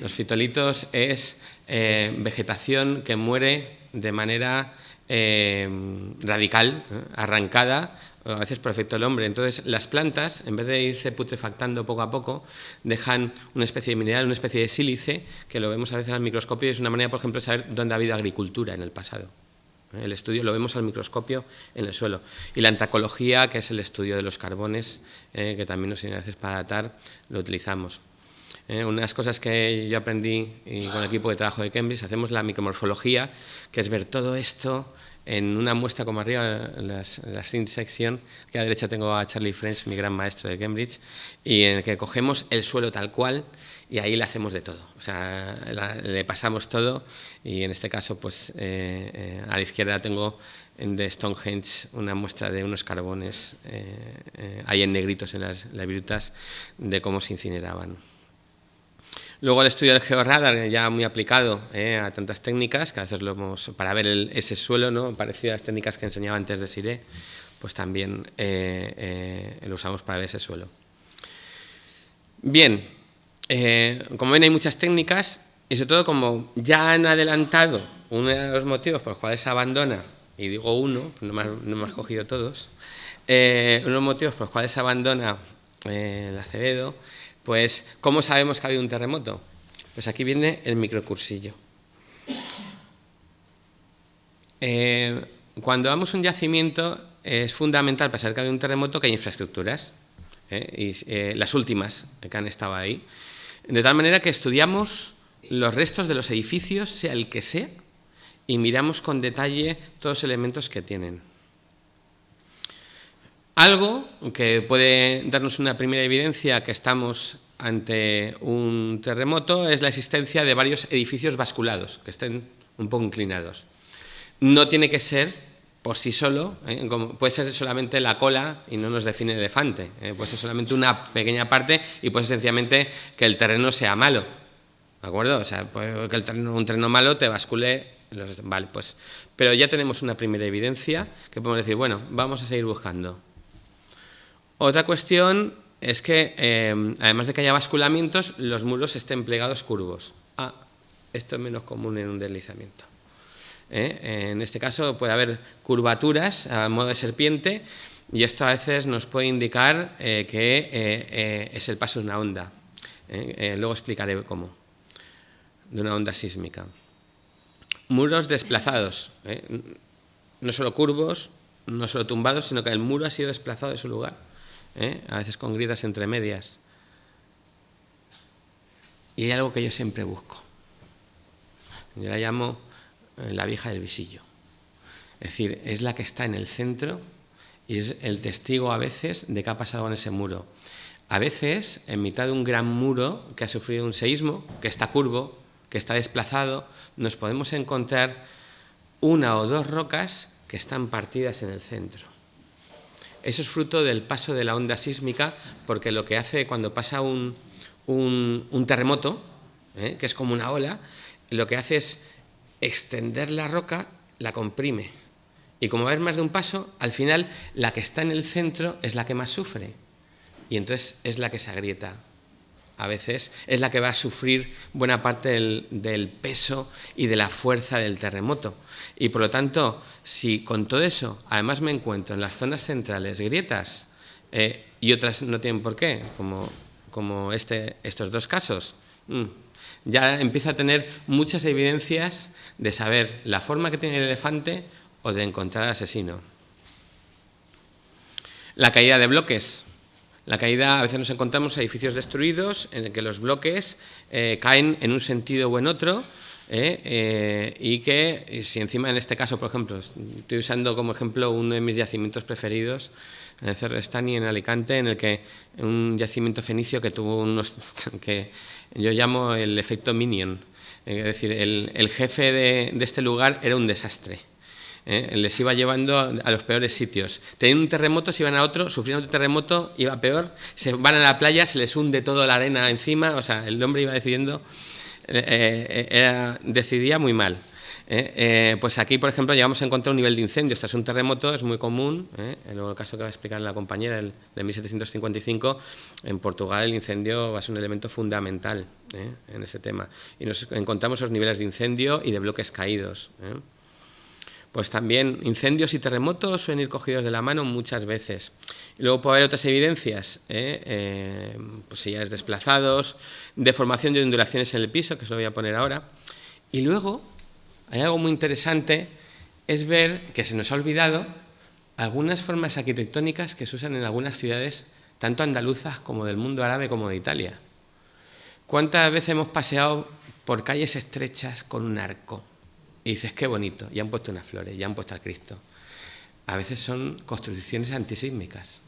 Los fitolitos es vegetación que muere de manera radical, arrancada, a veces por efecto del hombre. Entonces las plantas, en vez de irse putrefactando poco a poco, dejan una especie de mineral, una especie de sílice, que lo vemos a veces al microscopio y es una manera, por ejemplo, de saber dónde ha habido agricultura en el pasado. El estudio lo vemos al microscopio en el suelo. Y la antracología, que es el estudio de los carbones, que también nos sirve a veces para datar, lo utilizamos. Unas cosas que yo aprendí con el equipo de trabajo de Cambridge, hacemos la micromorfología, que es ver todo esto en una muestra como arriba, en las thin section, que a la derecha tengo a Charlie French, mi gran maestro de Cambridge, y en el que cogemos el suelo tal cual y ahí le hacemos de todo. O sea, le pasamos todo y en este caso, pues a la izquierda tengo de Stonehenge una muestra de unos carbones ahí en negritos en las virutas de cómo se incineraban. Luego el estudio del georradar, ya muy aplicado a tantas técnicas, que a veces lo hemos, para ver ese suelo, ¿no?, parecido a las técnicas que enseñaba antes de Siré, pues también lo usamos para ver ese suelo. Bien, como ven hay muchas técnicas y sobre todo como ya han adelantado uno de los motivos por los cuales se abandona, y digo uno, no me has cogido todos, uno de los motivos por los cuales se abandona el Acevedo. Pues, ¿cómo sabemos que ha habido un terremoto? Pues aquí viene el microcursillo. Cuando vamos a un yacimiento es fundamental para saber que ha habido un terremoto que hay infraestructuras, y las últimas que han estado ahí, de tal manera que estudiamos los restos de los edificios, sea el que sea, y miramos con detalle todos los elementos que tienen. Algo que puede darnos una primera evidencia que estamos ante un terremoto es la existencia de varios edificios basculados, que estén un poco inclinados. No tiene que ser por sí solo, puede ser solamente la cola y no nos define el elefante, puede ser solamente una pequeña parte y puede ser sencillamente que el terreno sea malo, ¿de acuerdo? O sea, puede que un terreno malo te bascule. Vale, pues, pero ya tenemos una primera evidencia que podemos decir, bueno, vamos a seguir buscando. Otra cuestión es que, además de que haya basculamientos, los muros estén plegados curvos. Esto es menos común en un deslizamiento. En este caso puede haber curvaturas a modo de serpiente y esto a veces nos puede indicar que es el paso de una onda. Luego explicaré cómo, de una onda sísmica. Muros desplazados, no solo curvos, no solo tumbados, sino que el muro ha sido desplazado de su lugar, a veces con grietas entre medias. Y hay algo que yo siempre busco. Yo la llamo la vieja del visillo. Es decir, es la que está en el centro y es el testigo a veces de qué ha pasado en ese muro. A veces, en mitad de un gran muro que ha sufrido un seísmo, que está curvo, que está desplazado, nos podemos encontrar una o dos rocas que están partidas en el centro. Eso es fruto del paso de la onda sísmica, porque lo que hace cuando pasa un terremoto, que es como una ola, lo que hace es extender la roca, la comprime. Y como va a haber más de un paso, al final la que está en el centro es la que más sufre. Y entonces es la que se agrieta. A veces es la que va a sufrir buena parte del peso y de la fuerza del terremoto. Y por lo tanto, si con todo eso, además me encuentro en las zonas centrales grietas y otras no tienen por qué, como estos dos casos, ya empiezo a tener muchas evidencias de saber la forma que tiene el elefante o de encontrar al asesino. La caída de bloques. La caída, a veces nos encontramos edificios destruidos en el que los bloques caen en un sentido o en otro y que si encima en este caso, por ejemplo, estoy usando como ejemplo uno de mis yacimientos preferidos, en el Cerro Estany, en Alicante, en el que un yacimiento fenicio que tuvo unos que yo llamo el efecto Minion, es decir, el jefe de este lugar era un desastre. Les iba llevando a los peores sitios. Tenían un terremoto, se iban a otro, sufriendo otro terremoto, iba peor, se van a la playa, se les hunde toda la arena encima, o sea, el hombre iba decidiendo, decidía muy mal. Pues aquí, por ejemplo, llegamos a encontrar un nivel de incendio. Este es un terremoto, es muy común, luego el caso que va a explicar la compañera, el de 1755, en Portugal el incendio va a ser un elemento fundamental en ese tema. Y nos encontramos esos niveles de incendio y de bloques caídos. Pues también incendios y terremotos suelen ir cogidos de la mano muchas veces. Y luego puede haber otras evidencias, pues sillares desplazados, deformación de ondulaciones en el piso, que os lo voy a poner ahora. Y luego hay algo muy interesante, es ver que se nos ha olvidado algunas formas arquitectónicas que se usan en algunas ciudades, tanto andaluzas como del mundo árabe como de Italia. ¿Cuántas veces hemos paseado por calles estrechas con un arco? y dices, qué bonito, y han puesto unas flores, y han puesto al Cristo. A veces son construcciones antisísmicas.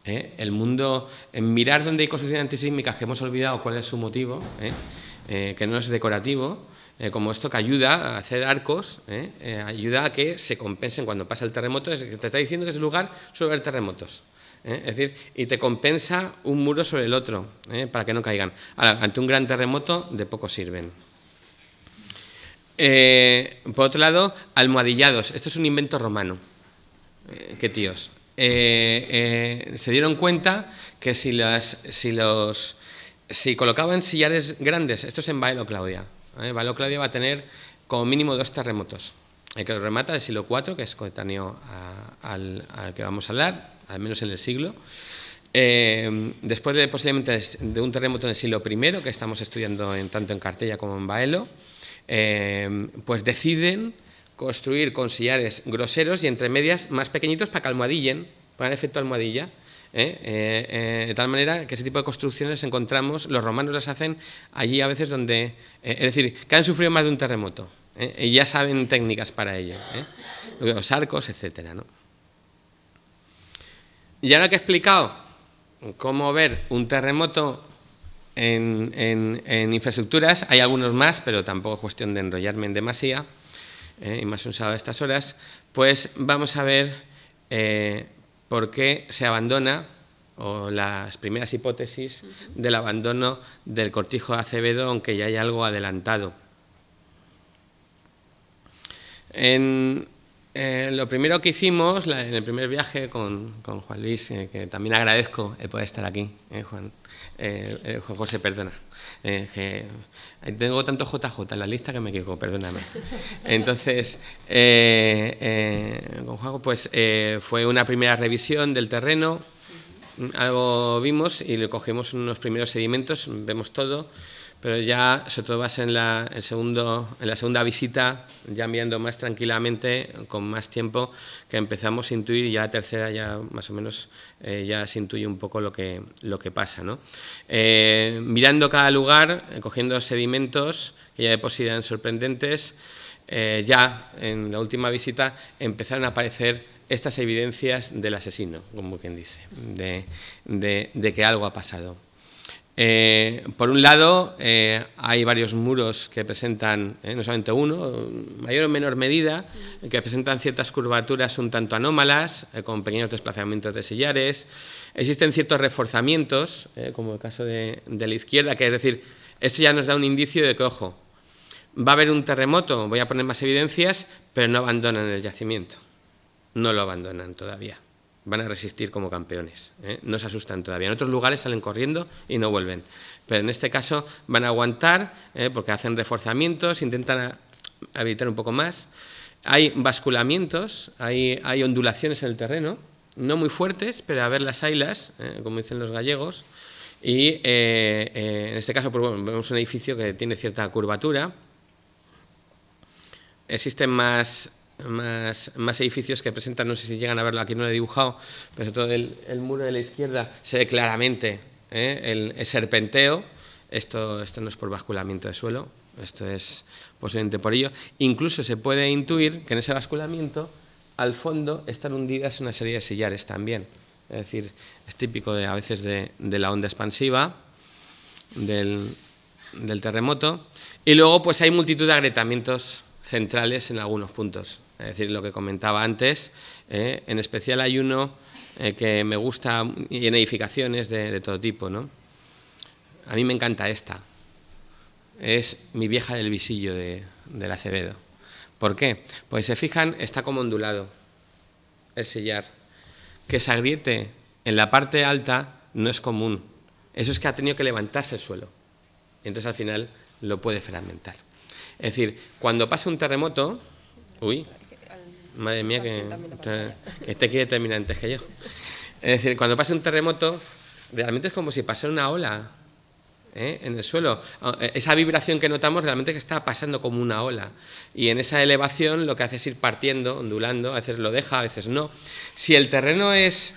El mundo, en mirar dónde hay construcciones antisísmicas que hemos olvidado cuál es su motivo, que no es decorativo, como esto que ayuda a hacer arcos, ayuda a que se compensen cuando pasa el terremoto, es que te está diciendo que ese lugar suele haber terremotos. Es decir, y te compensa un muro sobre el otro, para que no caigan. Ahora, ante un gran terremoto, de poco sirven. Por otro lado, almohadillados. Esto es un invento romano. Qué tíos. Se dieron cuenta que si colocaban sillares grandes, esto es en Baelo Claudia. Baelo Claudia va a tener como mínimo 2 terremotos. El que lo remata del siglo IV, que es coetáneo al que vamos a hablar, al menos en el siglo. Después posiblemente de un terremoto en el siglo I, que estamos estudiando tanto en Cartella como en Baelo, pues deciden construir con sillares groseros y entre medias más pequeñitos para que almohadillen, para el efecto almohadilla. De tal manera que ese tipo de construcciones encontramos, los romanos las hacen allí a veces donde, es decir, que han sufrido más de un terremoto, y ya saben técnicas para ello, los arcos, etcétera, ¿no? Y ahora que he explicado cómo ver un terremoto en infraestructuras, hay algunos más, pero tampoco es cuestión de enrollarme en demasía, y más un sábado a estas horas, pues vamos a ver por qué se abandona, o las primeras hipótesis del abandono del Cortijo de Acevedo, aunque ya hay algo adelantado. Lo primero que hicimos en el primer viaje con Juan Luis, que también agradezco el poder estar aquí, Juan José, perdona, que tengo tanto JJ en la lista que me equivoco, perdóname. Entonces, con Juan, pues fue una primera revisión del terreno, algo vimos y le cogimos unos primeros sedimentos, vemos todo, pero ya, sobre todo va a ser en la segunda visita, ya mirando más tranquilamente, con más tiempo, que empezamos a intuir, y ya la tercera ya más o menos ya se intuye un poco lo que pasa, ¿no? Mirando cada lugar, cogiendo sedimentos que ya de por sí eran sorprendentes, ya en la última visita empezaron a aparecer estas evidencias del asesino, como quien dice, de que algo ha pasado. Por un lado, hay varios muros que presentan, no solamente uno, mayor o menor medida, que presentan ciertas curvaturas un tanto anómalas, con pequeños desplazamientos de sillares. Existen ciertos reforzamientos, como el caso de la izquierda, que es decir, esto ya nos da un indicio de que, ojo, va a haber un terremoto, voy a poner más evidencias, pero no abandonan el yacimiento. No lo abandonan todavía. Van a resistir como campeones, no se asustan todavía. En otros lugares salen corriendo y no vuelven, pero en este caso van a aguantar, porque hacen reforzamientos, intentan habilitar un poco más. Hay basculamientos, hay ondulaciones en el terreno, no muy fuertes, pero a ver las haylas, como dicen los gallegos, y en este caso pues, bueno, vemos un edificio que tiene cierta curvatura. Existen más edificios que presentan, no sé si llegan a verlo, aquí no lo he dibujado, pero sobre todo el muro de la izquierda se ve claramente el serpenteo. Esto no es por basculamiento de suelo, esto es posiblemente por ello. Incluso se puede intuir que en ese basculamiento al fondo están hundidas una serie de sillares también. Es decir, es típico a veces de la onda expansiva del terremoto. Y luego pues hay multitud de agrietamientos centrales en algunos puntos. Es decir, lo que comentaba antes, en especial hay uno que me gusta, y en edificaciones de todo tipo, ¿no? A mí me encanta esta. Es mi vieja del visillo del Acevedo. ¿Por qué? Pues se fijan, está como ondulado el sillar. Que se agriete en la parte alta no es común. Eso es que ha tenido que levantarse el suelo. Y entonces al final lo puede fragmentar. Es decir, cuando pasa un terremoto... Uy, madre mía, que este quiere terminar antes que yo. Es decir, cuando pasa un terremoto, realmente es como si pasara una ola en el suelo. Esa vibración que notamos realmente que está pasando como una ola. Y en esa elevación lo que hace es ir partiendo, ondulando, a veces lo deja, a veces no. Si el terreno es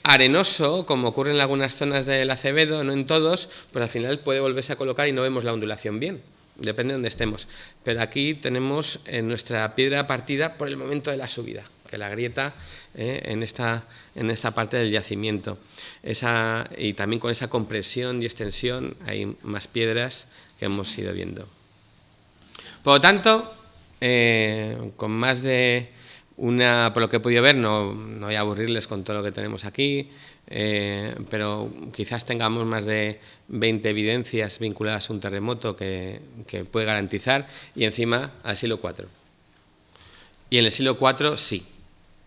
arenoso, como ocurre en algunas zonas del Acevedo, no en todos, pues al final puede volverse a colocar y no vemos la ondulación bien. depende de donde estemos. Pero aquí tenemos nuestra piedra partida por el momento de la subida, que la grieta en esta parte del yacimiento. Y también con esa compresión y extensión hay más piedras que hemos ido viendo. Por lo tanto, con más de por lo que he podido ver, no voy a aburrirles con todo lo que tenemos aquí, pero quizás tengamos más de 20 evidencias vinculadas a un terremoto que puede garantizar, y encima al siglo IV. Y en el siglo IV, sí,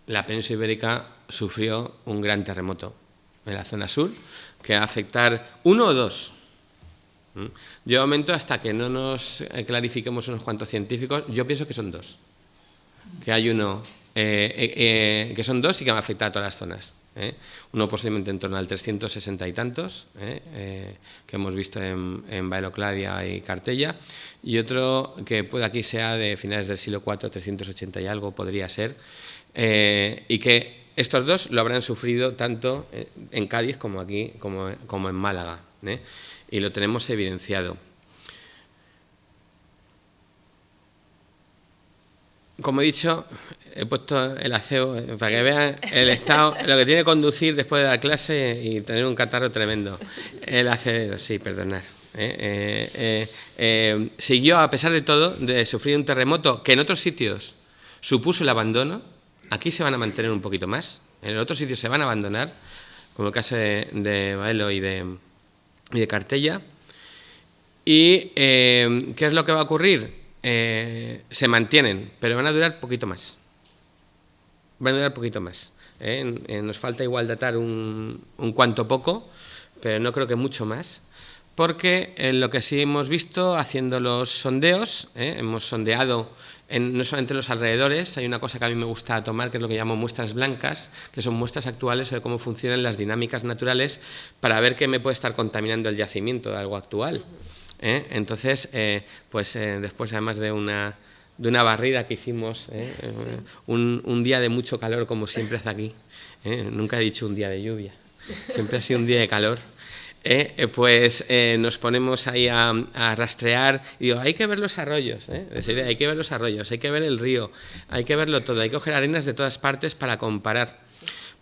la península ibérica sufrió un gran terremoto en la zona sur, que va a afectar 1 o 2. Yo aumento hasta que no nos clarifiquemos unos cuantos científicos, yo pienso que son 2. Que hay uno, que son 2 y que va a afectar a todas las zonas. Uno posiblemente en torno al 360 y tantos, que hemos visto en Baelocladia y Cartella, y otro que puede aquí sea de finales del siglo IV, 380 y algo, podría ser, y que estos 2 lo habrán sufrido tanto en Cádiz como aquí, como en Málaga, y lo tenemos evidenciado. Como he dicho, he puesto el aceo para que vean el estado, lo que tiene que conducir después de la clase y tener un catarro tremendo. El Acevedo, sí, perdonad. Siguió, a pesar de todo, de sufrir un terremoto que en otros sitios supuso el abandono. Aquí se van a mantener un poquito más, en otros sitios se van a abandonar, como el caso de Baelo y de Cartella. ¿Y qué es lo que va a ocurrir? Se mantienen, pero van a durar poquito más. Van a durar poquito más. Nos falta igual datar un cuanto poco, pero no creo que mucho más, porque lo que sí hemos visto haciendo los sondeos, hemos sondeado no solamente los alrededores, hay una cosa que a mí me gusta tomar, que es lo que llamo muestras blancas, que son muestras actuales de cómo funcionan las dinámicas naturales para ver qué me puede estar contaminando el yacimiento de algo actual. Entonces, después además de una barrida que hicimos, un día de mucho calor, como siempre hace aquí, nunca he dicho un día de lluvia, siempre ha sido un día de calor, nos ponemos ahí a rastrear y digo, hay que ver los arroyos, hay que ver los arroyos, hay que ver el río, hay que verlo todo, hay que coger arenas de todas partes para comparar.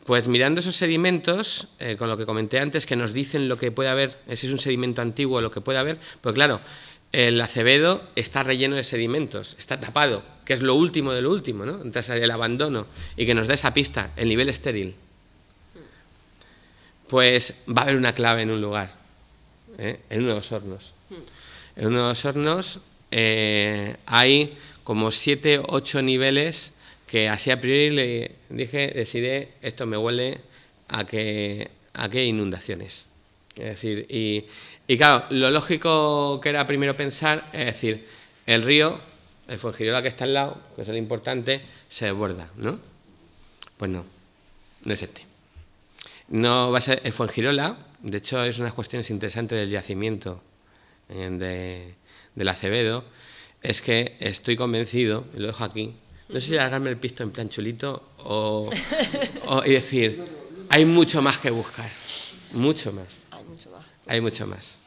Pues mirando esos sedimentos, con lo que comenté antes, que nos dicen lo que puede haber, si es un sedimento antiguo, lo que puede haber, pues claro, el Acevedo está relleno de sedimentos, está tapado, que es lo último de lo último, ¿no? Entonces el abandono, y que nos da esa pista, el nivel estéril. Pues va a haber una clave en un lugar, en uno de los hornos. En uno de los hornos hay como 7 o 8 niveles que así a priori decidí, esto me huele a que hay inundaciones. Es decir, y claro, lo lógico que era primero pensar es decir, el río, el Fuengirola que está al lado, que es el importante, se desborda, ¿no? Pues no es este. No va a ser el Fuengirola, de hecho es una cuestión interesante del yacimiento del Acevedo, es que estoy convencido, y lo dejo aquí, no sé si alargarme el pisto en plan chulito y decir, hay mucho más que buscar, mucho más. Hay mucho más.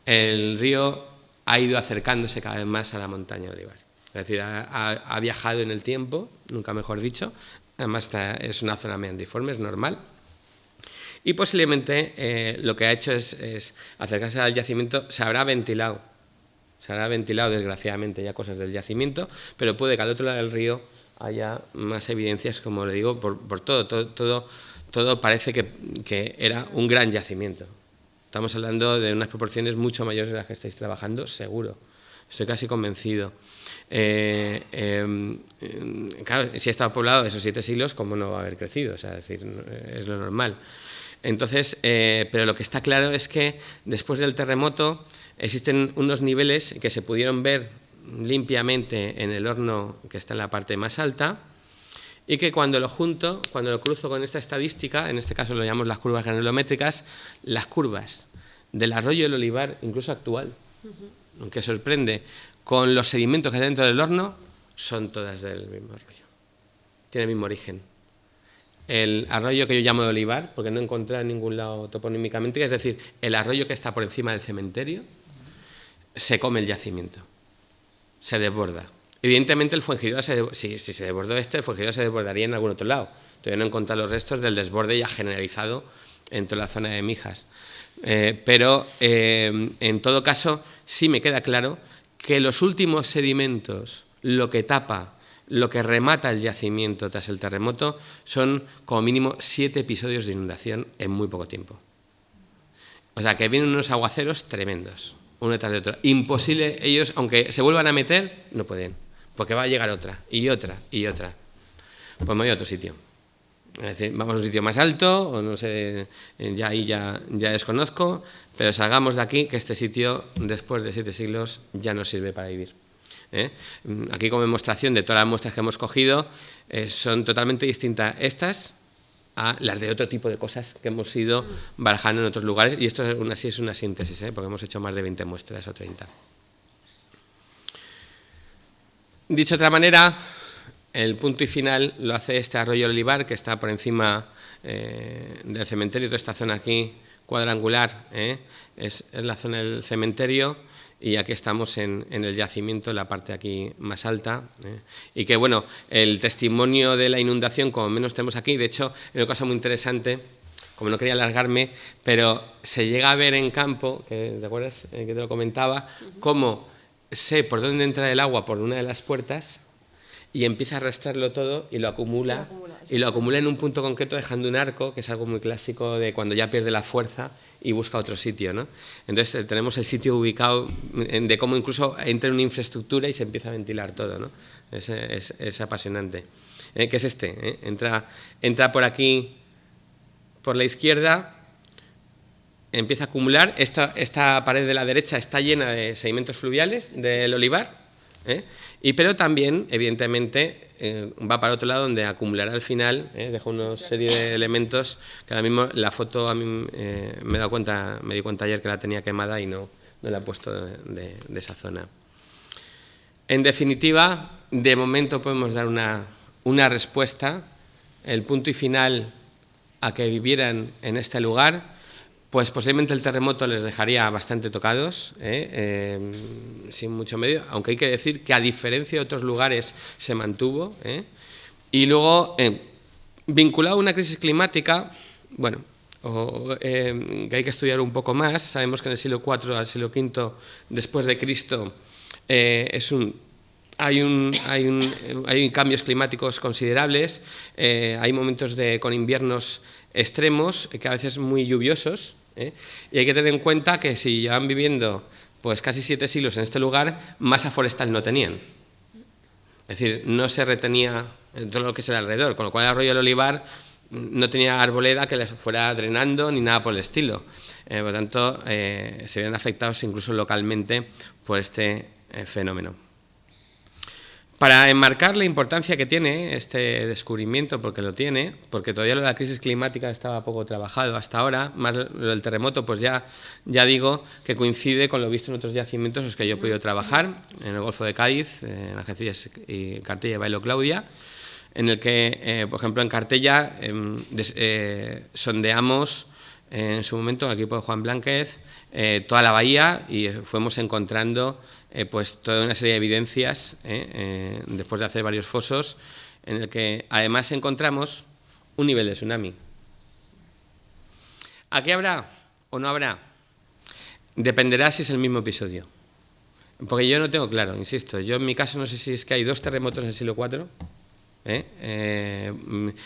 El río ha ido acercándose cada vez más a la montaña de Olivar. Es decir, ha viajado en el tiempo, nunca mejor dicho, además es una zona meandriforme, es normal. Y posiblemente lo que ha hecho es acercarse al yacimiento, se habrá ventilado desgraciadamente ya cosas del yacimiento, pero puede que al otro lado del río haya más evidencias, como le digo, por todo parece que era un gran yacimiento. Estamos hablando de unas proporciones mucho mayores de las que estáis trabajando, seguro. Estoy casi convencido. Claro, si ha estado poblado esos 7 siglos, ¿cómo no va a haber crecido? O sea, es decir, es lo normal. Entonces, pero lo que está claro es que después del terremoto existen unos niveles que se pudieron ver limpiamente en el horno que está en la parte más alta y que cuando lo cruzo con esta estadística, en este caso lo llamamos las curvas granulométricas, las curvas del arroyo del Olivar, incluso actual, que sorprende, con los sedimentos que hay dentro del horno, son todas del mismo arroyo. Tiene el mismo origen. El arroyo que yo llamo de Olivar, porque no he encontrado en ningún lado toponímicamente, es decir, el arroyo que está por encima del cementerio, se come el yacimiento, se desborda. Evidentemente el Fuengirola, si se desbordó el Fuengirola se desbordaría en algún otro lado. Todavía no he encontrado los restos del desborde ya generalizado en toda la zona de Mijas. Pero en todo caso sí me queda claro que los últimos sedimentos, lo que tapa, lo que remata el yacimiento tras el terremoto, son como mínimo 7 episodios de inundación en muy poco tiempo. O sea que vienen unos aguaceros tremendos, uno tras de otro. Imposible, ellos, aunque se vuelvan a meter, no pueden, porque va a llegar otra, y otra, y otra. Pues me voy a otro sitio. Es decir, vamos a un sitio más alto, o no sé, ya ahí ya desconozco, pero salgamos de aquí, que este sitio, después de 7 siglos, ya no sirve para vivir. Aquí, como demostración de todas las muestras que hemos cogido, son totalmente distintas estas a las de otro tipo de cosas que hemos ido barajando en otros lugares, y esto sí es una síntesis, porque hemos hecho más de 20 muestras o 30. Dicho de otra manera, el punto y final lo hace este arroyo Olivar, que está por encima del cementerio. Toda esta zona aquí cuadrangular es la zona del cementerio, y aquí estamos en el yacimiento, en la parte aquí más alta. Y que, bueno, el testimonio de la inundación, como menos tenemos aquí, de hecho, es una cosa muy interesante, como no quería alargarme, pero se llega a ver en campo, ¿te acuerdas que te lo comentaba? Cómo sé por dónde entra el agua por una de las puertas, y empieza a arrastrarlo todo y lo acumula en un punto concreto, dejando un arco, que es algo muy clásico de cuando ya pierde la fuerza y busca otro sitio, ¿no? Entonces tenemos el sitio ubicado de cómo incluso entra en una infraestructura y se empieza a ventilar todo, ¿no? Es apasionante. ¿Qué es este? Entra por aquí, por la izquierda, empieza a acumular. Esta pared de la derecha está llena de sedimentos fluviales del olivar, pero también, evidentemente, va para otro lado, donde acumulará al final. Dejo una serie de elementos que ahora mismo la foto a mí me di cuenta ayer que la tenía quemada y no la he puesto de esa zona. En definitiva, de momento podemos dar una respuesta. El punto y final a que vivieran en este lugar, pues posiblemente el terremoto les dejaría bastante tocados, sin mucho medio, aunque hay que decir que, a diferencia de otros lugares, se mantuvo. Y luego, vinculado a una crisis climática, bueno, que hay que estudiar un poco más. Sabemos que en el siglo IV al siglo V después de Cristo hay cambios climáticos considerables, hay momentos con inviernos extremos, que a veces muy lluviosos, y hay que tener en cuenta que si llevan viviendo pues casi 7 siglos en este lugar, masa forestal no tenían. Es decir, no se retenía todo lo que es el alrededor, con lo cual el arroyo del Olivar no tenía arboleda que les fuera drenando ni nada por el estilo. Por lo tanto, se veían afectados incluso localmente por este fenómeno. Para enmarcar la importancia que tiene este descubrimiento, porque lo tiene, porque todavía lo de la crisis climática estaba poco trabajado hasta ahora, más lo del terremoto, pues ya digo que coincide con lo visto en otros yacimientos en los que yo he podido trabajar, en el Golfo de Cádiz, en Algeciras y Cartella y Bailo Claudia, en el que, por ejemplo, en Cartella sondeamos en su momento, el equipo de Juan Blánquez, toda la bahía, y fuimos encontrando pues toda una serie de evidencias, después de hacer varios fosos, en el que además encontramos un nivel de tsunami. ¿Aquí habrá o no habrá? Dependerá si es el mismo episodio. Porque yo no tengo claro, insisto. Yo en mi caso no sé si es que hay 2 terremotos en el siglo IV, que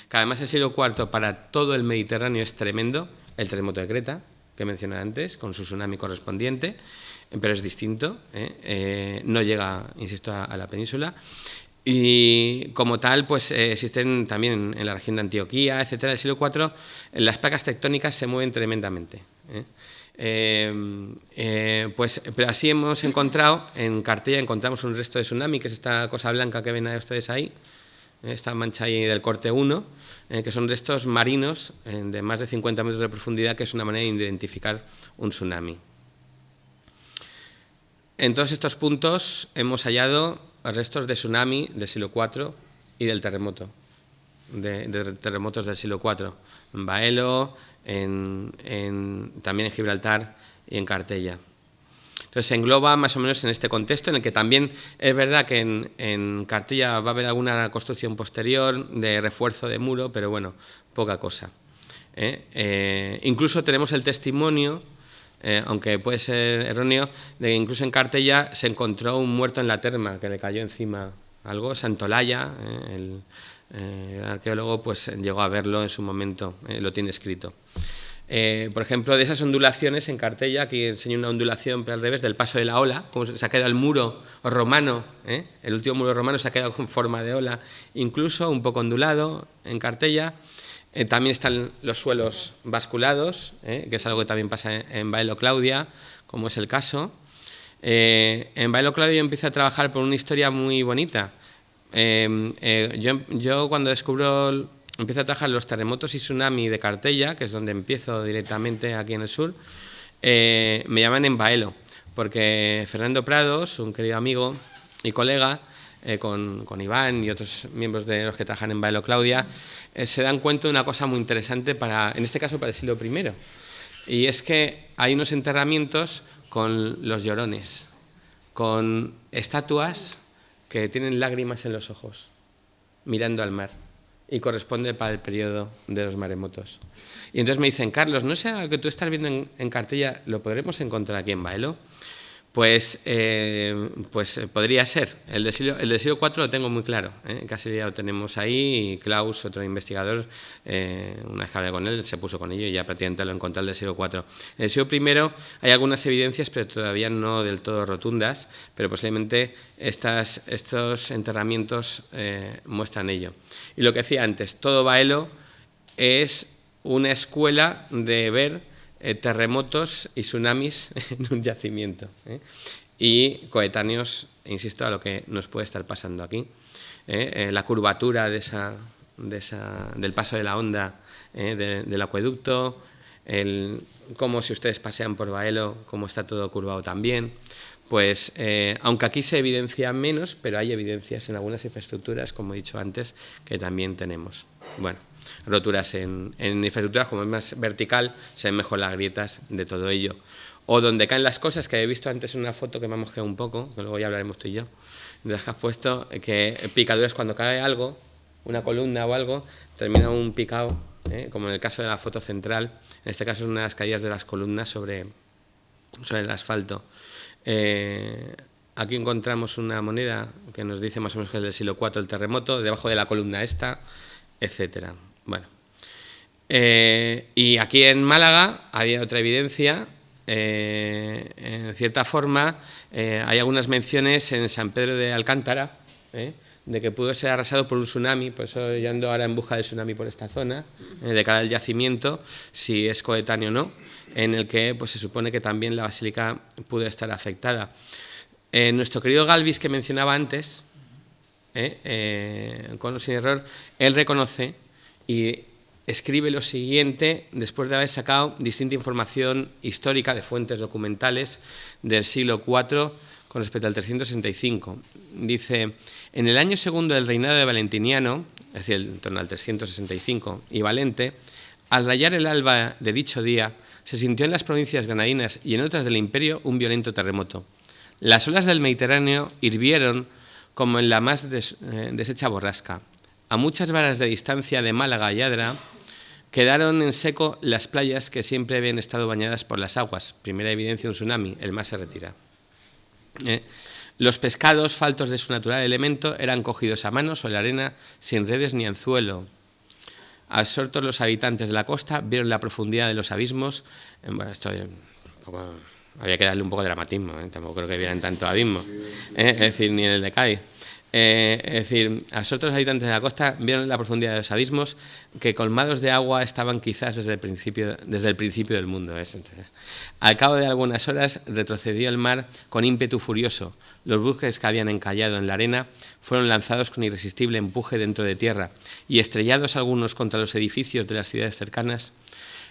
además el siglo IV para todo el Mediterráneo es tremendo. El terremoto de Creta, que mencioné antes, con su tsunami correspondiente, pero es distinto, no llega, insisto, a la península. Y como tal, pues existen también en la región de Antioquía, etcétera. En el siglo IV las placas tectónicas se mueven tremendamente. Pero así hemos encontrado, en Cartella encontramos un resto de tsunami, que es esta cosa blanca que ven ustedes ahí, esta mancha ahí del corte 1, que son restos marinos de más de 50 metros de profundidad, que es una manera de identificar un tsunami. En todos estos puntos hemos hallado restos de tsunami del siglo IV y del terremoto, de terremotos del siglo IV, en Baelo, también en Gibraltar y en Cartella. Entonces se engloba más o menos en este contexto, en el que también es verdad que en Cartella va a haber alguna construcción posterior de refuerzo de muro, pero bueno, poca cosa. Incluso tenemos el testimonio, aunque puede ser erróneo, de que incluso en Cartella se encontró un muerto en la terma que le cayó encima algo. Santolaya, el arqueólogo, pues llegó a verlo en su momento, lo tiene escrito. Por ejemplo, de esas ondulaciones en Cartella, aquí enseño una ondulación pero al revés del paso de la ola, como se ha quedado el muro romano, el último muro romano se ha quedado con forma de ola, incluso un poco ondulado en Cartella. También están los suelos basculados, que es algo que también pasa en Baelo Claudia, como es el caso. En Baelo Claudia yo empiezo a trabajar por una historia muy bonita. Yo cuando empiezo a trabajar los terremotos y tsunami de Cartella, que es donde empiezo directamente aquí en el sur, me llaman en Baelo, porque Fernando Prados, un querido amigo y colega, con Iván y otros miembros de los que trabajan en Baelo Claudia, se dan cuenta de una cosa muy interesante, en este caso para el siglo I, y es que hay unos enterramientos con los llorones, con estatuas que tienen lágrimas en los ojos, mirando al mar, y corresponde para el periodo de los maremotos. Y entonces me dicen, Carlos, ¿no sé que tú estás viendo en Cartella, lo podremos encontrar aquí en Baelo? Pues podría ser. El del siglo IV lo tengo muy claro, casi ya lo tenemos ahí, y Klaus, otro investigador, una vez que hablé con él, se puso con ello y ya prácticamente lo encontré el del siglo IV. En el siglo I hay algunas evidencias, pero todavía no del todo rotundas, pero posiblemente estos enterramientos muestran ello. Y lo que decía antes, todo Baelo es una escuela de ver terremotos y tsunamis en un yacimiento, y coetáneos, insisto, a lo que nos puede estar pasando aquí. La curvatura del paso de la onda del acueducto, cómo si ustedes pasean por Baelo, cómo está todo curvado también. Pues aunque aquí se evidencia menos, pero hay evidencias en algunas infraestructuras, como he dicho antes, que también tenemos. Bueno, roturas en infraestructuras, como es más vertical, se ven mejor las grietas de todo ello. O donde caen las cosas, que he visto antes en una foto que me ha mosqueado un poco, que luego ya hablaremos tú y yo, de las que has puesto, que picaduras cuando cae algo, una columna o algo, termina un picado, como en el caso de la foto central, en este caso son unas caídas de las columnas sobre el asfalto. Aquí encontramos una moneda que nos dice más o menos que es del siglo IV el terremoto, debajo de la columna esta, etcétera. Bueno, y aquí en Málaga había otra evidencia, en cierta forma, hay algunas menciones en San Pedro de Alcántara, de que pudo ser arrasado por un tsunami, por eso yo ando ahora en busca de tsunami por esta zona, de cara al yacimiento, si es coetáneo o no, en el que pues, se supone que también la basílica pudo estar afectada. Nuestro querido Galvis, que mencionaba antes, con o sin error, él reconoce y escribe lo siguiente después de haber sacado distinta información histórica de fuentes documentales del siglo IV con respecto al 365. Dice, en el año segundo del reinado de Valentiniano, es decir, en torno al 365, y Valente, al rayar el alba de dicho día, se sintió en las provincias granadinas y en otras del imperio un violento terremoto. Las olas del Mediterráneo hirvieron como en la más deshecha borrasca. A muchas varas de distancia de Málaga y Adra quedaron en seco las playas que siempre habían estado bañadas por las aguas. Primera evidencia de un tsunami, el mar se retira. Los pescados, faltos de su natural elemento, eran cogidos a mano sobre la arena sin redes ni anzuelo. Absortos los habitantes de la costa vieron la profundidad de los abismos. Bueno, esto había que darle un poco de dramatismo, tampoco creo que vieran tanto abismo, es decir, ni en el de Cádiz. Es decir, absortos los habitantes de la costa vieron la profundidad de los abismos que colmados de agua estaban quizás desde el principio del mundo. Al cabo de algunas horas retrocedió el mar con ímpetu furioso. Los buques que habían encallado en la arena fueron lanzados con irresistible empuje dentro de tierra y estrellados algunos contra los edificios de las ciudades cercanas.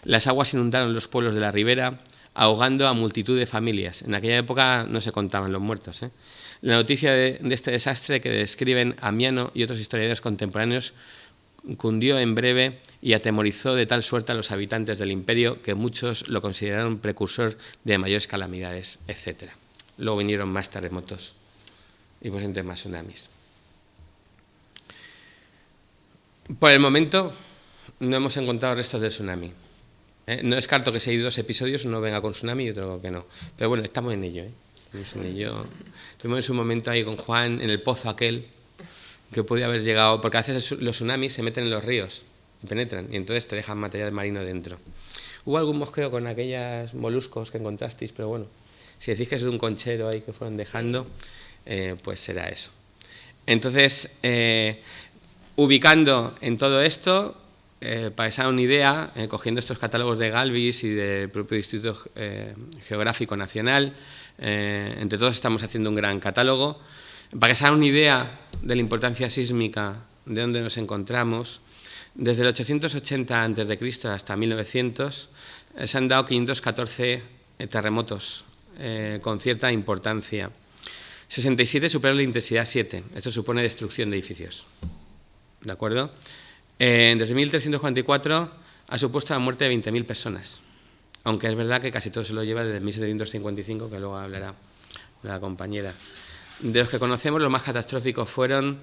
Las aguas inundaron los pueblos de la ribera, ahogando a multitud de familias. En aquella época no se contaban los muertos. La noticia de este desastre que describen Amiano y otros historiadores contemporáneos cundió en breve y atemorizó de tal suerte a los habitantes del imperio que muchos lo consideraron precursor de mayores calamidades, etc. luego vinieron más terremotos y posiblemente más tsunamis. Por el momento no hemos encontrado restos del tsunami. No descarto que si hay 2 episodios, uno venga con tsunami y otro que no. Pero bueno, estamos en ello. Estuvimos en su momento ahí con Juan, en el pozo aquel, que podía haber llegado, porque a veces los tsunamis se meten en los ríos y penetran, y entonces te dejan material marino dentro. Hubo algún mosqueo con aquellos moluscos que encontrasteis, pero bueno, si decís que es de un conchero ahí que fueron dejando, pues será eso. Entonces, ubicando en todo esto, para que se hagan una idea, cogiendo estos catálogos de Galvis y del propio Instituto Geográfico Nacional, entre todos estamos haciendo un gran catálogo. Para que se hagan una idea de la importancia sísmica de dónde nos encontramos, desde el 880 a.C. hasta 1900 se han dado 514 terremotos con cierta importancia. 67 superan la intensidad 7, esto supone destrucción de edificios. ¿De acuerdo? Desde 1344 ha supuesto la muerte de 20.000 personas, aunque es verdad que casi todo se lo lleva desde 1755, que luego hablará la compañera. De los que conocemos, los más catastróficos fueron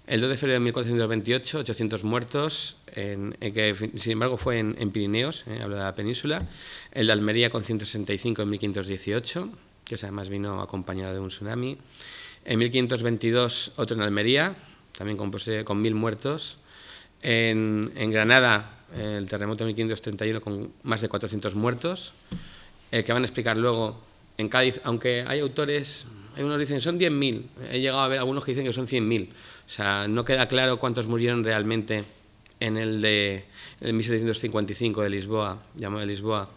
el 2 de febrero de 1428, 800 muertos, que sin embargo fue en Pirineos, hablo de la península, el de Almería con 165 en 1518, que además vino acompañado de un tsunami, en 1522 otro en Almería, también con 1.000 muertos, en Granada el terremoto de 1531 con más de 400 muertos, el que van a explicar luego en Cádiz, aunque hay autores, hay unos que dicen son 10.000, he llegado a ver algunos que dicen que son 100.000, o sea, no queda claro cuántos murieron realmente en el de 1755 de Lisboa, llamado de Lisboa.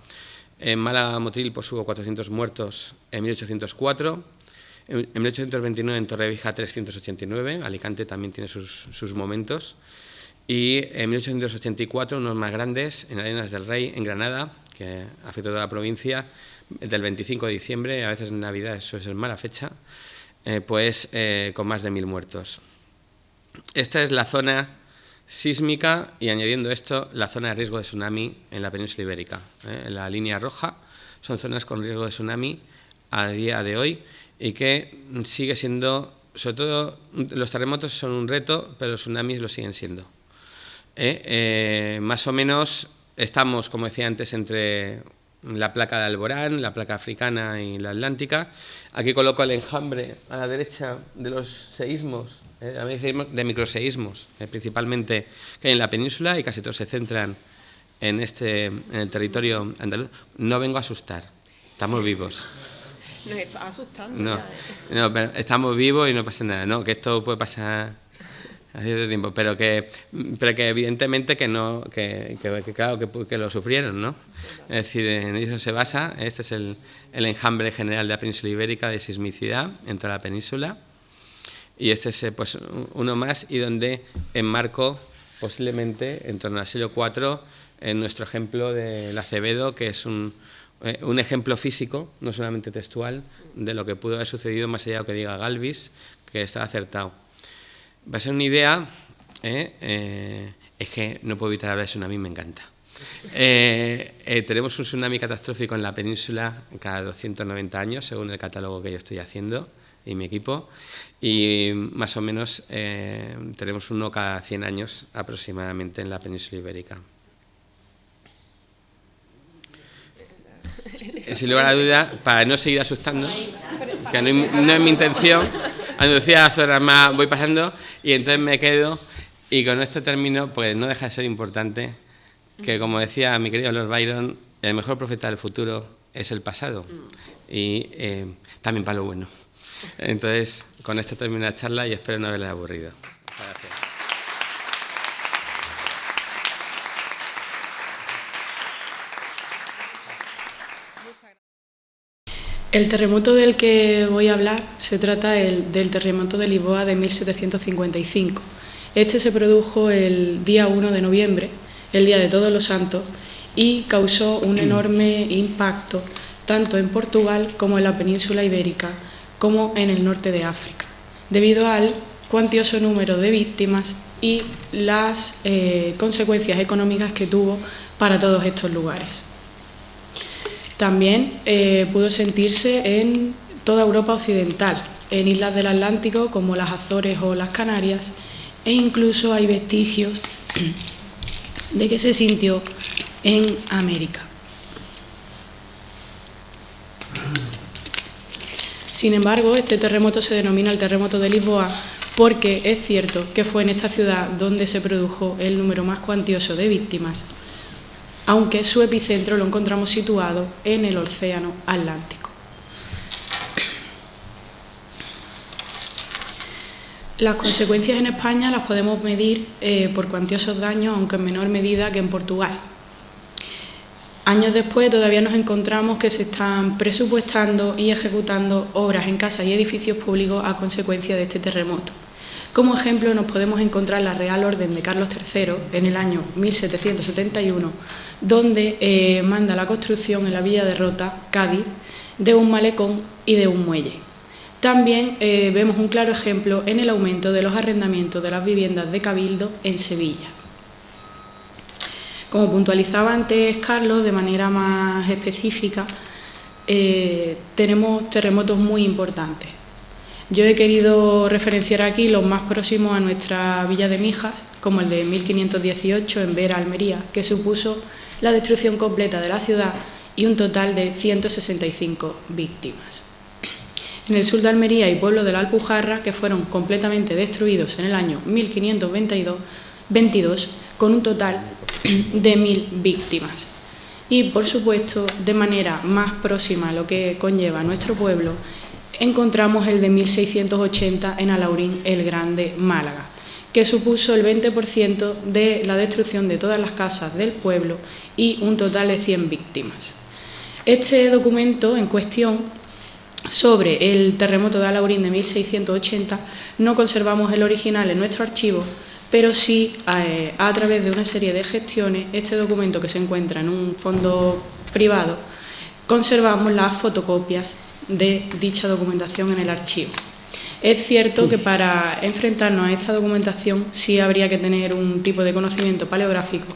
En Málaga, Motril, pues hubo 400 muertos en 1804, en 1829 en Torrevieja 389, Alicante también tiene sus momentos, y en 1884 unos más grandes en Arenas del Rey, en Granada, que afectó a toda la provincia, del 25 de diciembre, a veces en Navidad eso es mala fecha, con más de 1.000 muertos. Esta es la zona sísmica y, añadiendo esto, la zona de riesgo de tsunami en la península ibérica. En la línea roja son zonas con riesgo de tsunami a día de hoy y que sigue siendo, sobre todo los terremotos son un reto, pero los tsunamis lo siguen siendo. Más o menos estamos, como decía antes, entre la placa de Alborán, la placa africana y la atlántica. Aquí coloco el enjambre a la derecha de los seísmos, de microseísmos, principalmente que hay en la península, y casi todos se centran en el territorio andaluz. No vengo a asustar, estamos vivos. Nos está asustando. No, pero estamos vivos y no pasa nada, no, que esto puede pasar hace cierto tiempo, pero que evidentemente que claro que lo sufrieron, ¿no? Es decir, en eso se basa. Este es el enjambre general de la península ibérica de sismicidad en toda la península, y este es pues uno más, y donde enmarco posiblemente en torno al siglo IV en nuestro ejemplo del Acevedo, que es un ejemplo físico, no solamente textual, de lo que pudo haber sucedido más allá de lo que diga Galvis, que está acertado. Va a ser una idea, es que no puedo evitar hablar de tsunami, me encanta. Tenemos un tsunami catastrófico en la península cada 290 años, según el catálogo que yo estoy haciendo y mi equipo, y más o menos tenemos uno cada 100 años aproximadamente en la península ibérica. Sin lugar a duda, para no seguir asustando, que no es mi intención, Andalucía, Azores más, voy pasando y entonces me quedo, y con esto termino, pues no deja de ser importante que, como decía mi querido Lord Byron, el mejor profeta del futuro es el pasado, y también para lo bueno. Entonces, con esto termino la charla y espero no haberles aburrido. Muchas gracias. El terremoto del que voy a hablar se trata del terremoto de Lisboa de 1755. Este se produjo el día 1 de noviembre, el Día de Todos los Santos, y causó un enorme impacto tanto en Portugal como en la península ibérica, como en el norte de África, debido al cuantioso número de víctimas y las consecuencias económicas que tuvo para todos estos lugares. También pudo sentirse en toda Europa occidental, en islas del Atlántico como las Azores o las Canarias, e incluso hay vestigios de que se sintió en América. Sin embargo, este terremoto se denomina el terremoto de Lisboa porque es cierto que fue en esta ciudad donde se produjo el número más cuantioso de víctimas, aunque su epicentro lo encontramos situado en el Océano Atlántico. Las consecuencias en España las podemos medir por cuantiosos daños, aunque en menor medida que en Portugal. Años después todavía nos encontramos que se están presupuestando y ejecutando obras en casas y edificios públicos a consecuencia de este terremoto. Como ejemplo nos podemos encontrar la Real Orden de Carlos III en el año 1771, donde manda la construcción en la Villa de Rota, Cádiz, de un malecón y de un muelle. También vemos un claro ejemplo en el aumento de los arrendamientos de las viviendas de cabildo en Sevilla. Como puntualizaba antes Carlos, de manera más específica, tenemos terremotos muy importantes. Yo he querido referenciar aquí los más próximos a nuestra Villa de Mijas, como el de 1518 en Vera, Almería, que supuso la destrucción completa de la ciudad y un total de 165 víctimas. En el sur de Almería hay pueblos de la Alpujarra que fueron completamente destruidos en el año 1522, con un total de 1000 víctimas. Y, por supuesto, de manera más próxima a lo que conlleva nuestro pueblo, encontramos el de 1680 en Alhaurín el Grande, Málaga, que supuso el 20% de la destrucción de todas las casas del pueblo y un total de 100 víctimas. Este documento en cuestión sobre el terremoto de Alhaurín de 1680 no conservamos el original en nuestro archivo, pero sí a través de una serie de gestiones, este documento que se encuentra en un fondo privado, conservamos las fotocopias de dicha documentación en el archivo. Es cierto que para enfrentarnos a esta documentación sí habría que tener un tipo de conocimiento paleográfico,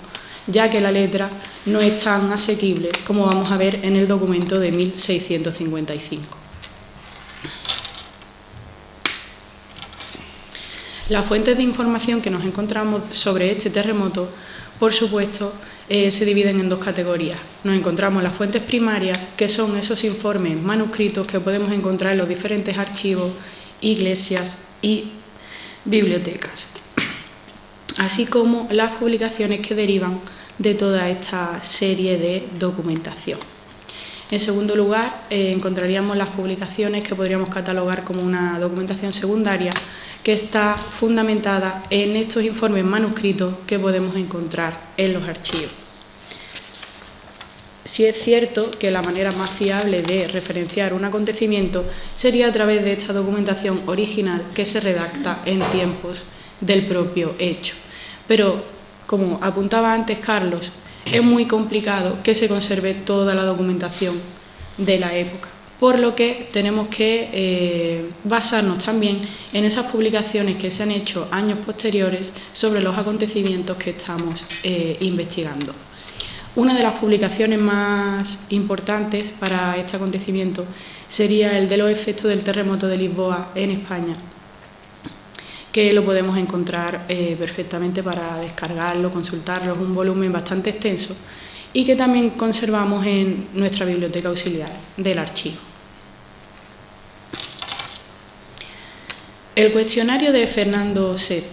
ya que la letra no es tan asequible como vamos a ver en el documento de 1655. Las fuentes de información que nos encontramos sobre este terremoto, por supuesto, se dividen en dos categorías. Nos encontramos las fuentes primarias, que son esos informes manuscritos que podemos encontrar en los diferentes archivos, iglesias y bibliotecas, así como las publicaciones que derivan de toda esta serie de documentación. En segundo lugar, encontraríamos las publicaciones que podríamos catalogar como una documentación secundaria, que está fundamentada en estos informes manuscritos que podemos encontrar en los archivos. Sí es cierto que la manera más fiable de referenciar un acontecimiento sería a través de esta documentación original que se redacta en tiempos del propio hecho. Pero, como apuntaba antes Carlos, es muy complicado que se conserve toda la documentación de la época, por lo que tenemos que basarnos también en esas publicaciones que se han hecho años posteriores sobre los acontecimientos que estamos investigando. Una de las publicaciones más importantes para este acontecimiento sería el de los efectos del terremoto de Lisboa en España, que lo podemos encontrar perfectamente para descargarlo, consultarlo, es un volumen bastante extenso y que también conservamos en nuestra biblioteca auxiliar del archivo. El cuestionario de Fernando VI.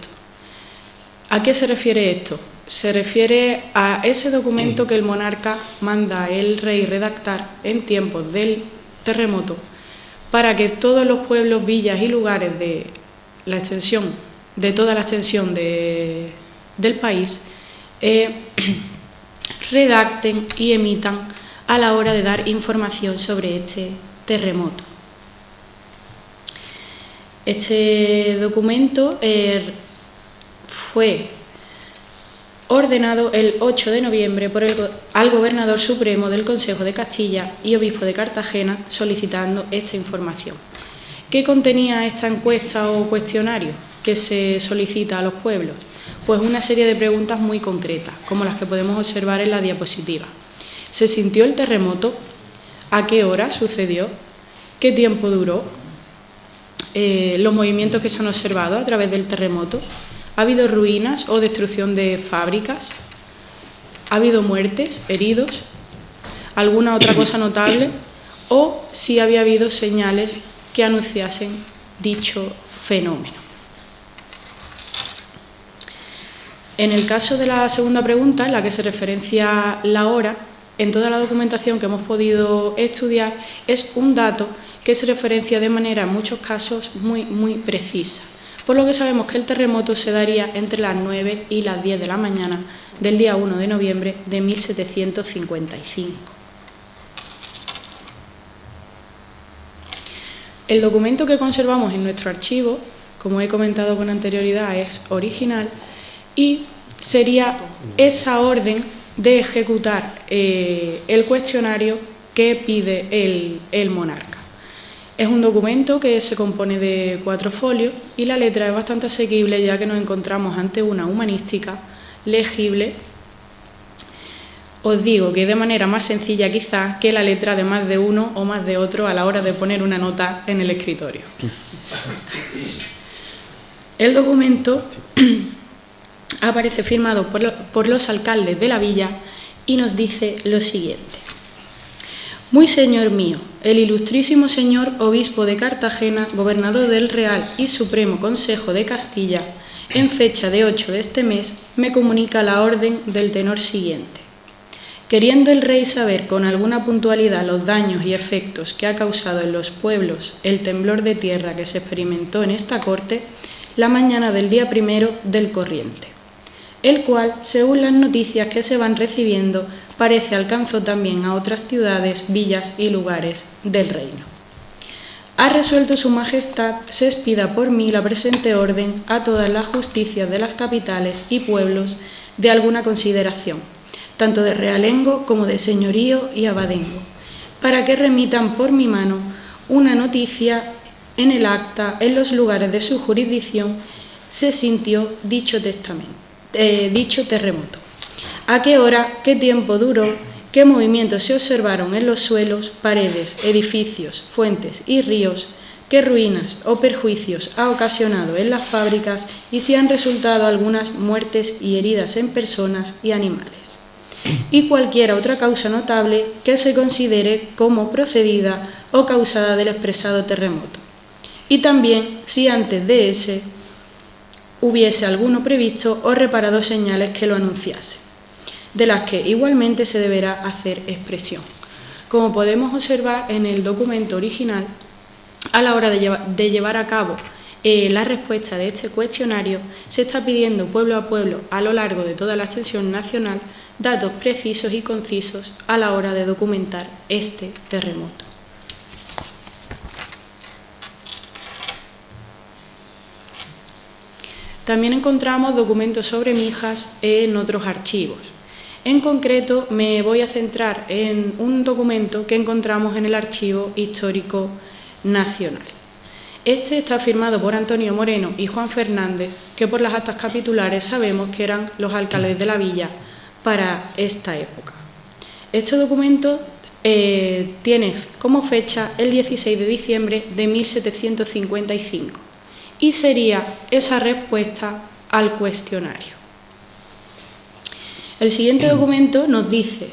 ¿A qué se refiere esto? Se refiere a ese documento que el monarca manda el rey redactar en tiempos del terremoto para que todos los pueblos, villas y lugares de la extensión, de toda la extensión del país, redacten y emitan a la hora de dar información sobre este terremoto. Este documento fue ordenado el 8 de noviembre al Gobernador Supremo del Consejo de Castilla y Obispo de Cartagena solicitando esta información. ¿Qué contenía esta encuesta o cuestionario que se solicita a los pueblos? Pues una serie de preguntas muy concretas, como las que podemos observar en la diapositiva. ¿Se sintió el terremoto? ¿A qué hora sucedió? qué tiempo duró, los movimientos que se han observado a través del terremoto, ha habido ruinas o destrucción de fábricas, ha habido muertes, heridos, alguna otra cosa notable, o si había habido señales que anunciasen dicho fenómeno. En el caso de la segunda pregunta, en la que se referencia la hora, en toda la documentación que hemos podido estudiar, es un dato que se referencia de manera, en muchos casos, muy precisa. Por lo que sabemos que el terremoto se daría entre las 9 y las 10 de la mañana del día 1 de noviembre de 1755. El documento que conservamos en nuestro archivo, como he comentado con anterioridad, es original y sería esa orden de ejecutar el cuestionario que pide el monarca. Es un documento que se compone de 4 folios y la letra es bastante asequible, ya que nos encontramos ante una humanística legible. Os digo que de manera más sencilla quizás que la letra de más de uno o más de otro a la hora de poner una nota en el escritorio. El documento aparece firmado por los alcaldes de la villa y nos dice lo siguiente. Muy señor mío, el ilustrísimo señor obispo de Cartagena, gobernador del Real y Supremo Consejo de Castilla, en fecha de 8 de este mes, me comunica la orden del tenor siguiente. Queriendo el rey saber con alguna puntualidad los daños y efectos que ha causado en los pueblos el temblor de tierra que se experimentó en esta corte la mañana del día 1 del corriente, el cual, según las noticias que se van recibiendo, parece alcanzó también a otras ciudades, villas y lugares del reino. Ha resuelto su majestad se expida por mí la presente orden a todas las justicias de las capitales y pueblos de alguna consideración, tanto de realengo como de señorío y abadengo, para que remitan por mi mano una noticia en el acta en los lugares de su jurisdicción se sintió dicho terremoto. ¿A qué hora, qué tiempo duró, qué movimientos se observaron en los suelos, paredes, edificios, fuentes y ríos, qué ruinas o perjuicios ha ocasionado en las fábricas y si han resultado algunas muertes y heridas en personas y animales? Y cualquier otra causa notable que se considere como procedida o causada del expresado terremoto. Y también si antes de ese hubiese alguno previsto o reparado señales que lo anunciase, de las que igualmente se deberá hacer expresión. Como podemos observar en el documento original, a la hora de llevar a cabo la respuesta de este cuestionario, se está pidiendo pueblo a pueblo, a lo largo de toda la extensión nacional, datos precisos y concisos a la hora de documentar este terremoto. También encontramos documentos sobre Mijas en otros archivos. En concreto, me voy a centrar en un documento que encontramos en el Archivo Histórico Nacional. Este está firmado por Antonio Moreno y Juan Fernández, que por las actas capitulares sabemos que eran los alcaldes de la villa para esta época. Este documento tiene como fecha el 16 de diciembre de 1755 y sería esa respuesta al cuestionario. El siguiente documento nos dice: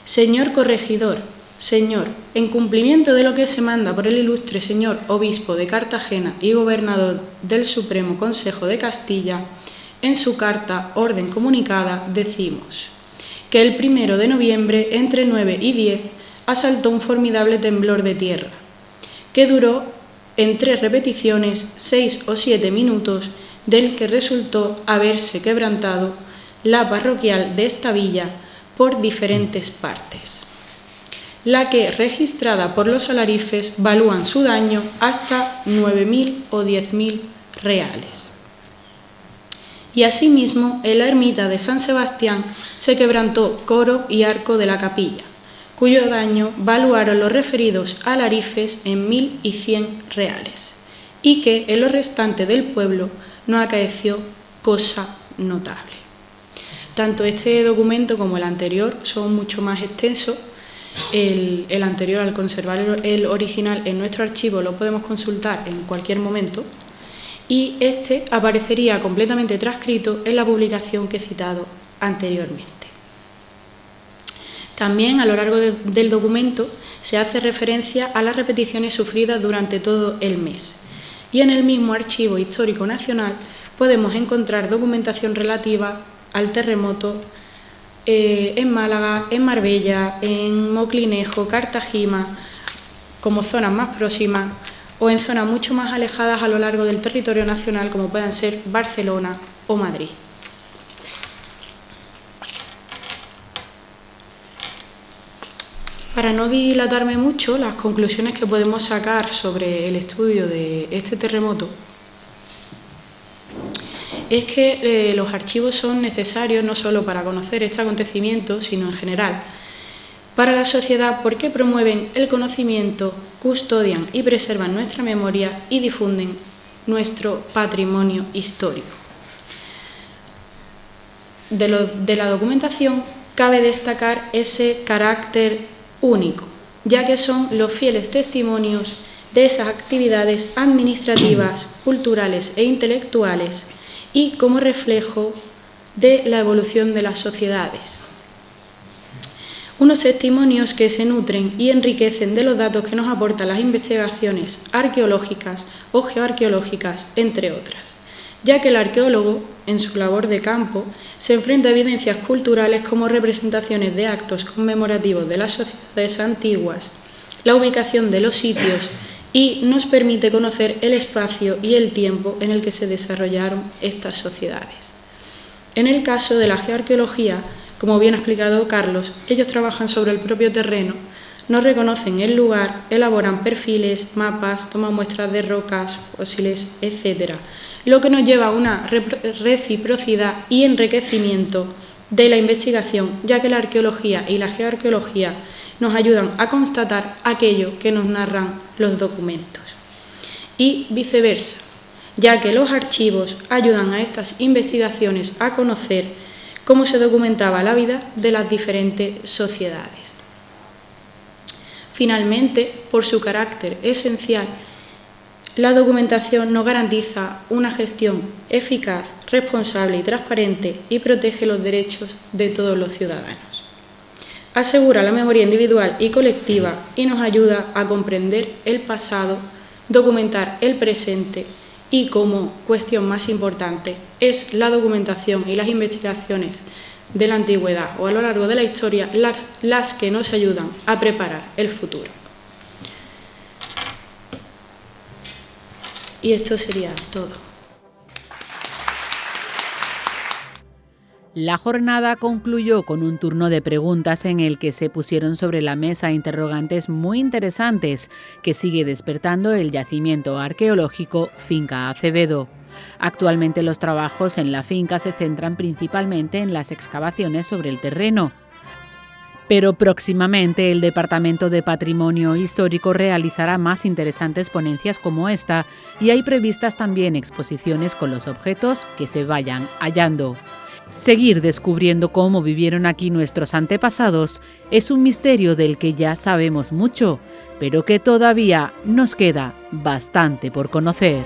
Señor corregidor, señor, en cumplimiento de lo que se manda por el ilustre señor obispo de Cartagena y gobernador del Supremo Consejo de Castilla, en su carta orden comunicada decimos que el 1 de noviembre entre 9 y 10 asaltó un formidable temblor de tierra, que duró en 3 repeticiones 6 o 7 minutos, del que resultó haberse quebrantado la parroquial de esta villa por diferentes partes, la que, registrada por los alarifes, valúan su daño hasta 9.000 o 10.000 reales. Y asimismo, en la ermita de San Sebastián se quebrantó coro y arco de la capilla, cuyo daño valuaron los referidos alarifes en 1.100 reales, y que en lo restante del pueblo no acaeció cosa notable. Tanto este documento como el anterior son mucho más extensos el anterior, al conservar el original en nuestro archivo, lo podemos consultar en cualquier momento y este aparecería completamente transcrito en la publicación que he citado anteriormente. También a lo largo del documento se hace referencia a las repeticiones sufridas durante todo el mes y en el mismo Archivo Histórico Nacional podemos encontrar documentación relativa al terremoto en Málaga, en Marbella, en Moclinejo, Cartagena, como zonas más próximas o en zonas mucho más alejadas a lo largo del territorio nacional, como puedan ser Barcelona o Madrid. Para no dilatarme mucho, las conclusiones que podemos sacar sobre el estudio de este terremoto es que los archivos son necesarios no solo para conocer este acontecimiento, sino en general para la sociedad, porque promueven el conocimiento, custodian y preservan nuestra memoria y difunden nuestro patrimonio histórico. De la documentación cabe destacar ese carácter único, ya que son los fieles testimonios de esas actividades administrativas, culturales e intelectuales y como reflejo de la evolución de las sociedades. Unos testimonios que se nutren y enriquecen de los datos que nos aportan las investigaciones arqueológicas o geoarqueológicas, entre otras, ya que el arqueólogo, en su labor de campo, se enfrenta a evidencias culturales como representaciones de actos conmemorativos de las sociedades antiguas, la ubicación de los sitios y nos permite conocer el espacio y el tiempo en el que se desarrollaron estas sociedades. En el caso de la geoarqueología, como bien ha explicado Carlos, ellos trabajan sobre el propio terreno, nos reconocen el lugar, elaboran perfiles, mapas, toman muestras de rocas, fósiles, etc., lo que nos lleva a una reciprocidad y enriquecimiento de la investigación, ya que la arqueología y la geoarqueología nos ayudan a constatar aquello que nos narran los documentos. Y viceversa, ya que los archivos ayudan a estas investigaciones a conocer cómo se documentaba la vida de las diferentes sociedades. Finalmente, por su carácter esencial, la documentación nos garantiza una gestión eficaz, responsable y transparente y protege los derechos de todos los ciudadanos. Asegura la memoria individual y colectiva y nos ayuda a comprender el pasado, documentar el presente y, como cuestión más importante, es la documentación y las investigaciones de la antigüedad o a lo largo de la historia las que nos ayudan a preparar el futuro. Y esto sería todo. La jornada concluyó con un turno de preguntas en el que se pusieron sobre la mesa interrogantes muy interesantes que sigue despertando el yacimiento arqueológico Finca Acevedo. Actualmente los trabajos en la finca se centran principalmente en las excavaciones sobre el terreno. Pero próximamente el Departamento de Patrimonio Histórico realizará más interesantes ponencias como esta y hay previstas también exposiciones con los objetos que se vayan hallando. Seguir descubriendo cómo vivieron aquí nuestros antepasados es un misterio del que ya sabemos mucho, pero que todavía nos queda bastante por conocer.